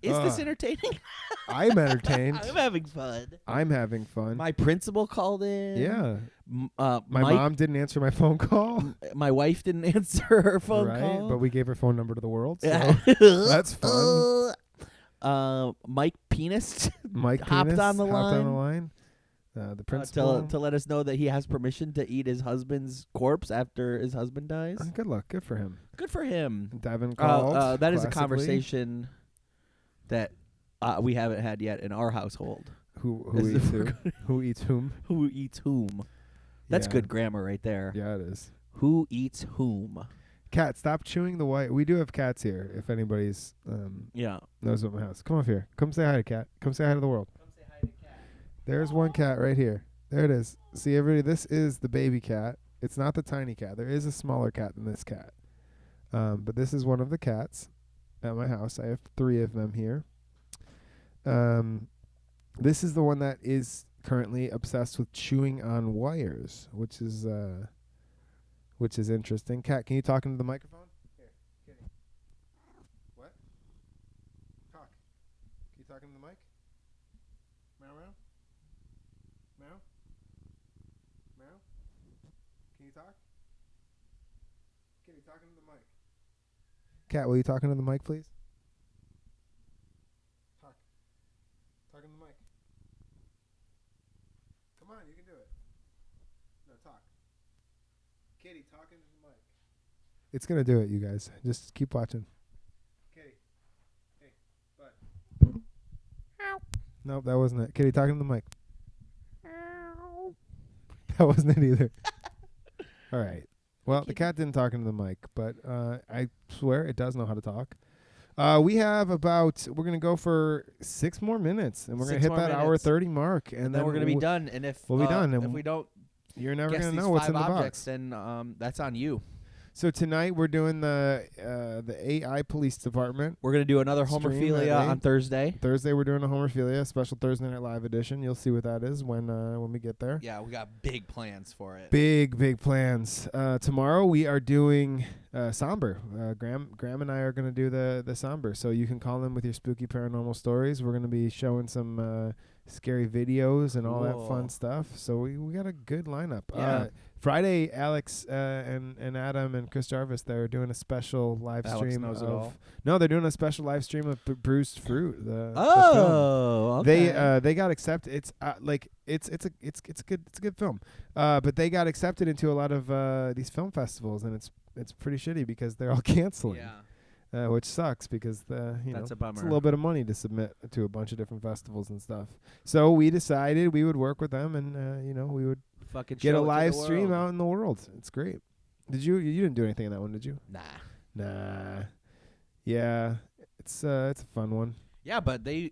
Is this entertaining? I'm entertained. I'm having fun. I'm having fun. My principal called in. Yeah. My mom didn't answer my phone call. My wife didn't answer her phone call. But we gave her phone number to the world. So that's fun. Mike Penis hopped on the line. The principal to let us know that he has permission to eat his husband's corpse after his husband dies. Good luck. Good for him. Good for him. Devin called. That is a conversation that we haven't had yet in our household. Who eats who? Who eats whom? Who eats whom? That's good grammar right there. Yeah, it is. Who eats whom? Cat, stop chewing the white. We do have cats here. If anybody's knows about my house, come up here. Come say hi to Cat. Come say hi to the world. There's one cat right here. There it is. See, everybody, this is the baby cat. It's not the tiny cat. There is a smaller cat than this cat. But this is one of the cats at my house. I have 3 of them here. This is the one that is currently obsessed with chewing on wires, which is interesting. Cat, can you talk into the microphone? Here, kitty. What? Talk. Can you talk into the mic? Meow meow. Meow? Meow? Can you talk? Kitty, talking to the mic. Cat, will you talk into the mic, please? Talk. Talking to the mic. Come on, you can do it. No, talk. Kitty, talking to the mic. It's going to do it, you guys. Just keep watching. Kitty. Hey, bud. Nope, that wasn't it. Kitty, talking to the mic. That wasn't it either. All right. Well, the cat didn't talk into the mic, but I swear it does know how to talk. We're going to go for 6 more minutes, and we're going to hit that hour 30 mark. And then we're going to be done. And if we'll be done. If we don't you're never going to know what's in the box. Then that's on you. So tonight we're doing the AI Police Department. We're gonna do another Stream Homerphilia at on Thursday. Thursday we're doing a Homerphilia special Thursday Night Live edition. You'll see what that is when we get there. Yeah, we got big plans for it. Big plans. Tomorrow we are doing Somber. Graham and I are gonna do the Somber. So you can call in with your spooky paranormal stories. We're gonna be showing some scary videos and all that fun stuff. So we got a good lineup. Yeah. Friday, Alex and Adam and Chris Jarvis, they're doing a special live Alex stream knows it all. No, they're doing a special live stream of Bruised Fruit. The Oh, okay. they got accepted. It's it's a good film. But they got accepted into a lot of these film festivals, and it's pretty shitty because they're all canceling. Yeah. Which sucks because That's a bummer. it's a little bit of money to submit to a bunch of different festivals and stuff. So we decided we would work with them, and we would Fucking get show a it to live the stream world. out in the world. It's great. You didn't do anything in that one, did you? Nah. Yeah, it's a fun one. Yeah, but they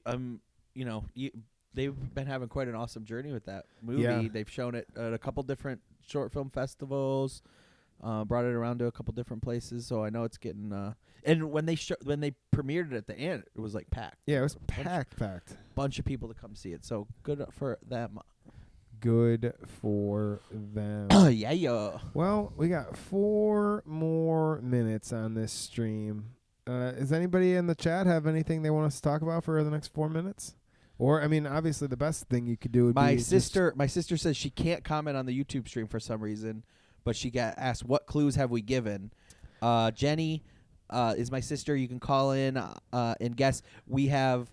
they've been having quite an awesome journey with that movie. Yeah. They've shown it at a couple different short film festivals, brought it around to a couple different places. So I know it's getting. And when they premiered it at the end, it was like packed. Yeah, it was packed. Bunch of people to come see it. So good for them. Good for them. Yeah. Well, we got 4 more minutes on this stream. Does anybody in the chat have anything they want us to talk about for the next 4 minutes? Or, I mean, obviously the best thing you could do would My be sister says she can't comment on the YouTube stream for some reason, but she got asked, what clues have we given? Jenny is my sister. You can call in and guess. We have,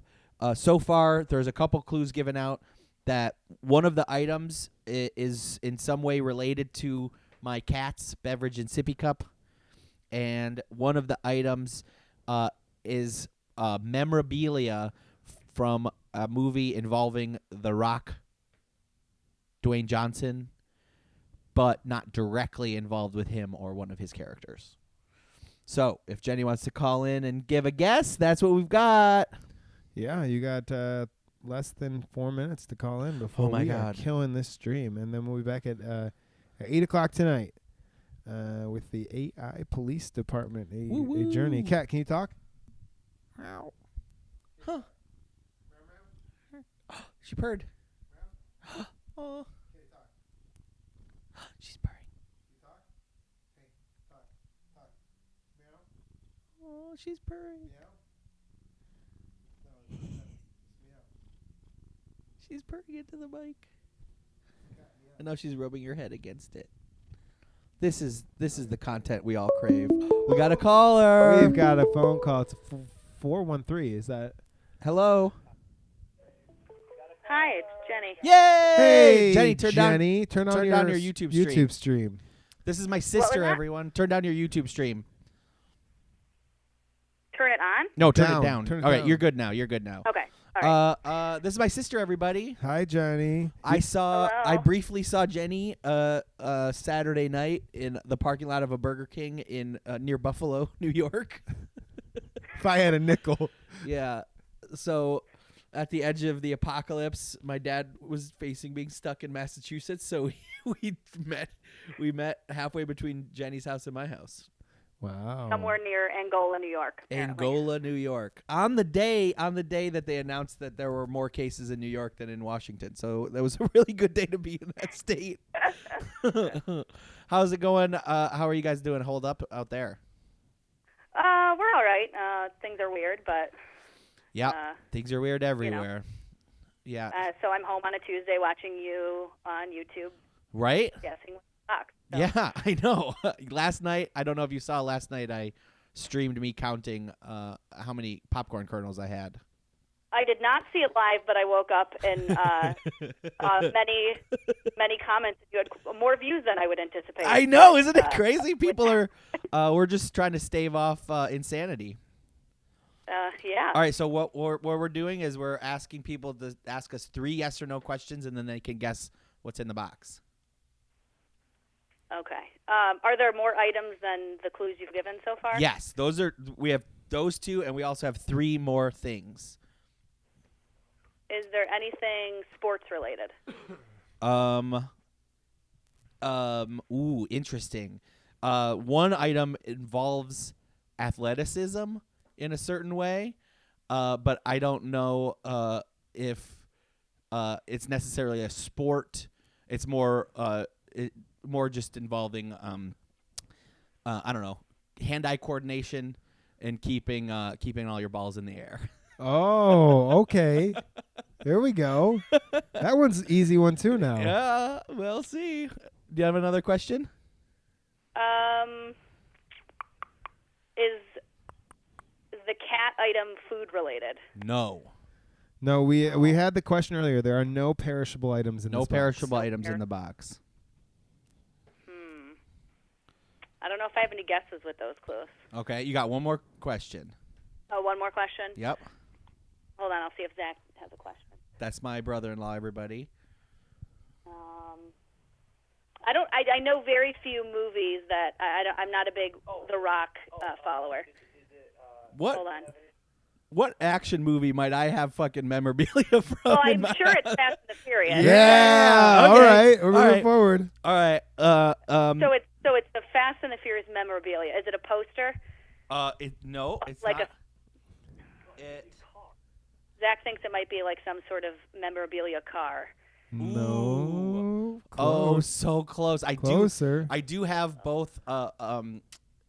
so far, there's a couple clues given out that one of the items is in some way related to my cat's beverage and sippy cup. And one of the items is memorabilia from a movie involving The Rock, Dwayne Johnson, but not directly involved with him or one of his characters. So if Jenny wants to call in and give a guess, that's what we've got. Yeah, you got less than 4 minutes to call in before we are killing this stream. And then we'll be back at 8 o'clock tonight with the AI Police Department, a journey. Kat, can you talk? Wow. Huh. She purred. Oh. She's purring. Oh, she's purring. She's purring into the mic. I know she's rubbing her head against it. This is the content we all crave. We got a caller. We've got a phone call. It's 413. Is that? Hello. Hi, it's Jenny. Yay! Hey, Jenny, turn on your YouTube stream. This is my sister, everyone. Turn down your YouTube stream. Turn it on? No, turn it down. Turn it All right, down. you're good now. Okay. All right. This is my sister, everybody. Hi, Jenny. I Hello. briefly saw Jenny Saturday night in the parking lot of a Burger King in near Buffalo, New York. If I had a nickel. Yeah. So at the edge of the apocalypse, my dad was facing being stuck in Massachusetts, so we met halfway between Jenny's house and my house. Wow. Somewhere near Angola, New York. Apparently. Angola, New York. On the day that they announced that there were more cases in New York than in Washington. So that was a really good day to be in that state. How's it going? How are you guys doing? Hold up out there? We're all right. Things are weird, but yeah, things are weird everywhere. Yeah. So I'm home on a Tuesday watching you on YouTube. Right? Guessing what box. So. Yeah, I know. Last night, I don't know if you saw last night, I streamed me counting how many popcorn kernels I had. I did not see it live, but I woke up and many comments. You had more views than I would anticipate. I know, isn't it crazy? People are, we're just trying to stave off insanity. Yeah. All right, so what we're doing is we're asking people to ask us 3 yes or no questions, and then they can guess what's in the box. Okay. Are there more items than the clues you've given so far? Yes, we have those 2, and we also have 3 more things. Is there anything sports related? Ooh, interesting. One item involves athleticism in a certain way, but I don't know if it's necessarily a sport. It's more more just involving I don't know, hand-eye coordination and keeping all your balls in the air. Oh, okay. There we go. That one's an easy one too now. Yeah, we'll see. Do you have another question? Is the cat item food related? No. No, we had the question earlier. There are no perishable items in this box. No perishable items in the box. I don't know if I have any guesses with those clues. Okay, you got one more question. Oh, one more question? Yep. Hold on, I'll see if Zach has a question. That's my brother-in-law, everybody. I know very few movies that I'm not a big The Rock follower. What? Hold on. What action movie might I have fucking memorabilia from? Well, I'm sure it's Fast and the Furious. Yeah. Okay. All right. We're moving right. forward. All right. So it's the Fast and the Furious memorabilia. Is it a poster? No, it's like not. Zach thinks it might be like some sort of memorabilia car. No. Oh, so close. Closer. I do have both. What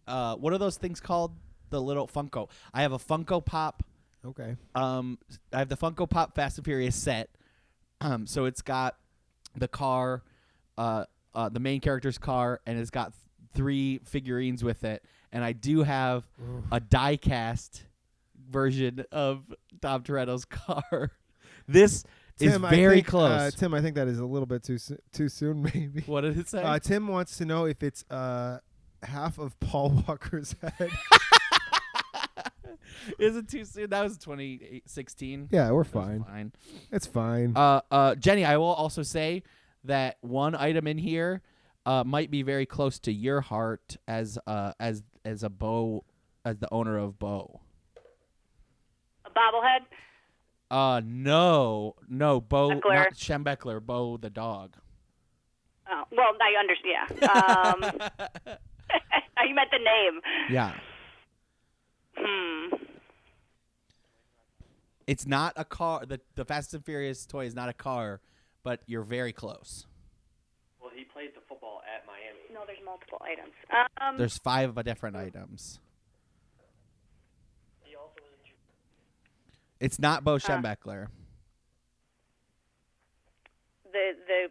are those things called? The little Funko. I have a Funko Pop. Okay. I have the Funko Pop Fast and Furious set. So it's got the car, the main character's car, and it's got 3 figurines with it. And I do have a die-cast version of Tom Toretto's car. This is very close. Tim, I think that is a little bit too soon, maybe. What did it say? Tim wants to know if it's half of Paul Walker's head. Is it too soon? That was 2016. Yeah, we're fine. It's fine. Jenny, I will also say that one item in here might be very close to your heart as a Bo, as the owner of Bo. A bobblehead? No, Bo, Beckler. not Schembechler, Bo the dog. Oh, well, I understand. You meant the name. Yeah. It's not a car. The Fast and Furious toy is not a car, but you're very close. Well, he played the football at Miami. No, there's multiple items. There's 5 different items. It's not Bo Schembechler. The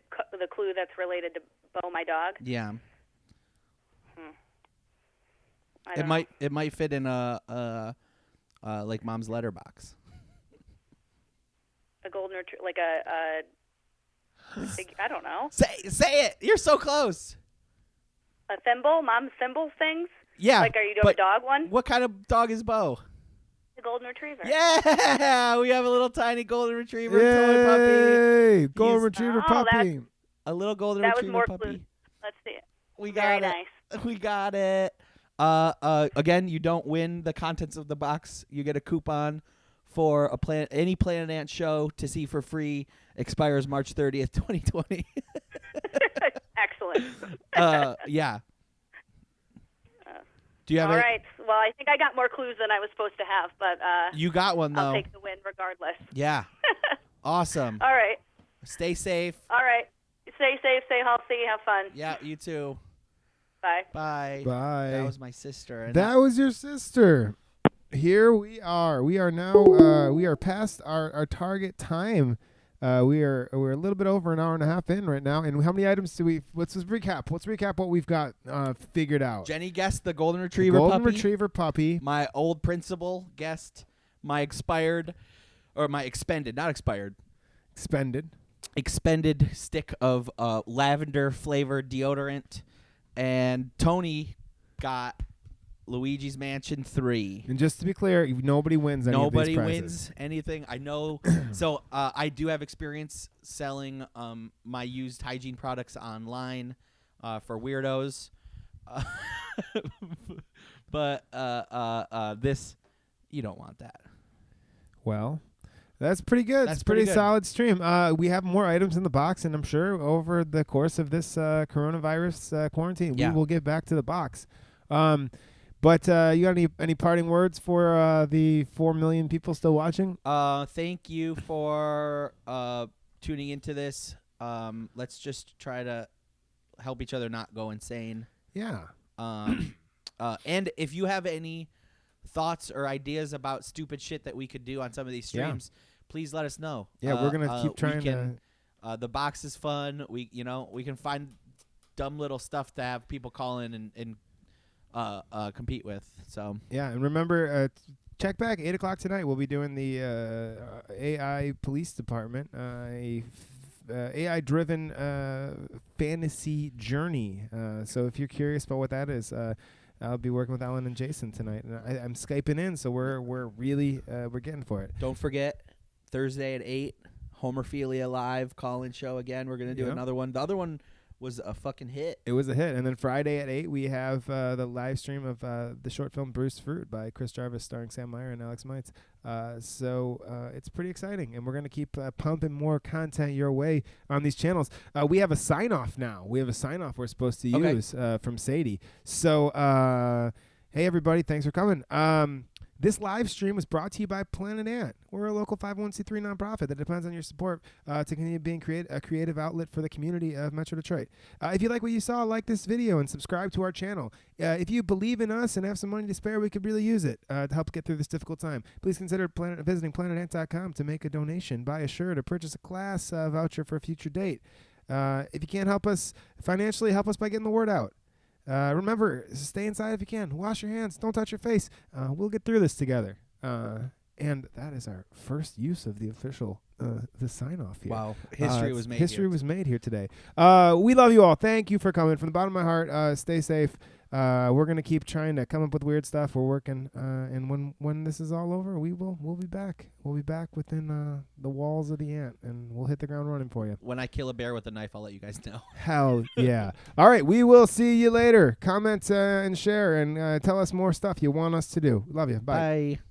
clue that's related to Bo, my dog. Yeah. I don't know. It might fit in a like Mom's letterbox. A golden retriever, like I don't know. Say it. You're so close. A thimble, Mom's thimble things. Yeah. Like, are you doing a dog one? What kind of dog is Bo? A golden retriever. Yeah, we have a little tiny golden retriever toy Yay! puppy. Golden retriever puppy. A little golden that retriever was more puppy. clues. Let's see it. We Very got it. nice. We got it. Again, you don't win the contents of the box. You get a coupon for any Planet Ant show to see for free. Expires March 30th, 2020. Excellent. Yeah. Do you have all right. Well, I think I got more clues than I was supposed to have, but you got one though. I'll take the win regardless. Yeah. Awesome. All right. Stay safe. All right. Stay safe, stay healthy, have fun. Yeah, you too. Bye. Bye. Bye. That was my sister. And that was your sister. Here we are. We are now. We are past our target time. We're a little bit over an hour and a half in right now. And how many items do we? Let's recap. Let's recap what we've got figured out. Jenny guessed the golden retriever. Retriever puppy. My old principal guessed my expended stick of lavender flavored deodorant, and Tony got Luigi's Mansion 3. And just to be clear, nobody wins any of these prizes. Wins anything. I know. So I do have experience selling my used hygiene products online for weirdos. But this, you don't want that. Well, That's pretty good. That's it's pretty pretty good. solid stream. We have more items in the box, and I'm sure over the course of this coronavirus quarantine, we will get back to the box. But you got any parting words for the 4 million people still watching? Thank you for tuning into this. Let's just try to help each other not go insane. Yeah. And if you have any thoughts or ideas about stupid shit that we could do on some of these streams, please let us know. Yeah, we're gonna keep trying to. The box is fun. We can find dumb little stuff to have people call in and compete with. So yeah, and remember, check back 8:00 tonight. We'll be doing the AI police department, AI-driven fantasy journey. So if you're curious about what that is, I'll be working with Alan and Jason tonight, and I'm Skyping in, so we're really we're getting for it. Don't forget Thursday at 8, Homerphilia Live call-in show again. We're gonna do another one. The other one was a fucking hit. It was a hit. And then Friday at 8, we have the live stream of the short film Bruce Fruit by Chris Jarvis, starring Sam Meyer and Alex Mites. So it's pretty exciting, and we're going to keep pumping more content your way on these channels. We have a sign-off now. We have a sign-off we're supposed to use from Sadie. So, hey, everybody, thanks for coming. This live stream was brought to you by Planet Ant. We're a local 501c3 nonprofit that depends on your support to continue being a creative outlet for the community of Metro Detroit. If you like what you saw, like this video and subscribe to our channel. If you believe in us and have some money to spare, we could really use it to help get through this difficult time. Please consider visiting planetant.com to make a donation, buy a shirt, or purchase a class voucher for a future date. If you can't help us financially, help us by getting the word out. Remember, stay inside if you can. Wash your hands. Don't touch your face. We'll get through this together. And that is our first use of the official the sign-off here. Wow. History was made History was made here today. We love you all. Thank you for coming. From the bottom of my heart, stay safe. We're going to keep trying to come up with weird stuff. We're working. And when this is all over, we'll be back. We'll be back within the walls of the Ant, and we'll hit the ground running for you. When I kill a bear with a knife, I'll let you guys know. Hell yeah. All right, we will see you later. Comment and share, and tell us more stuff you want us to do. Love you. Bye. Bye.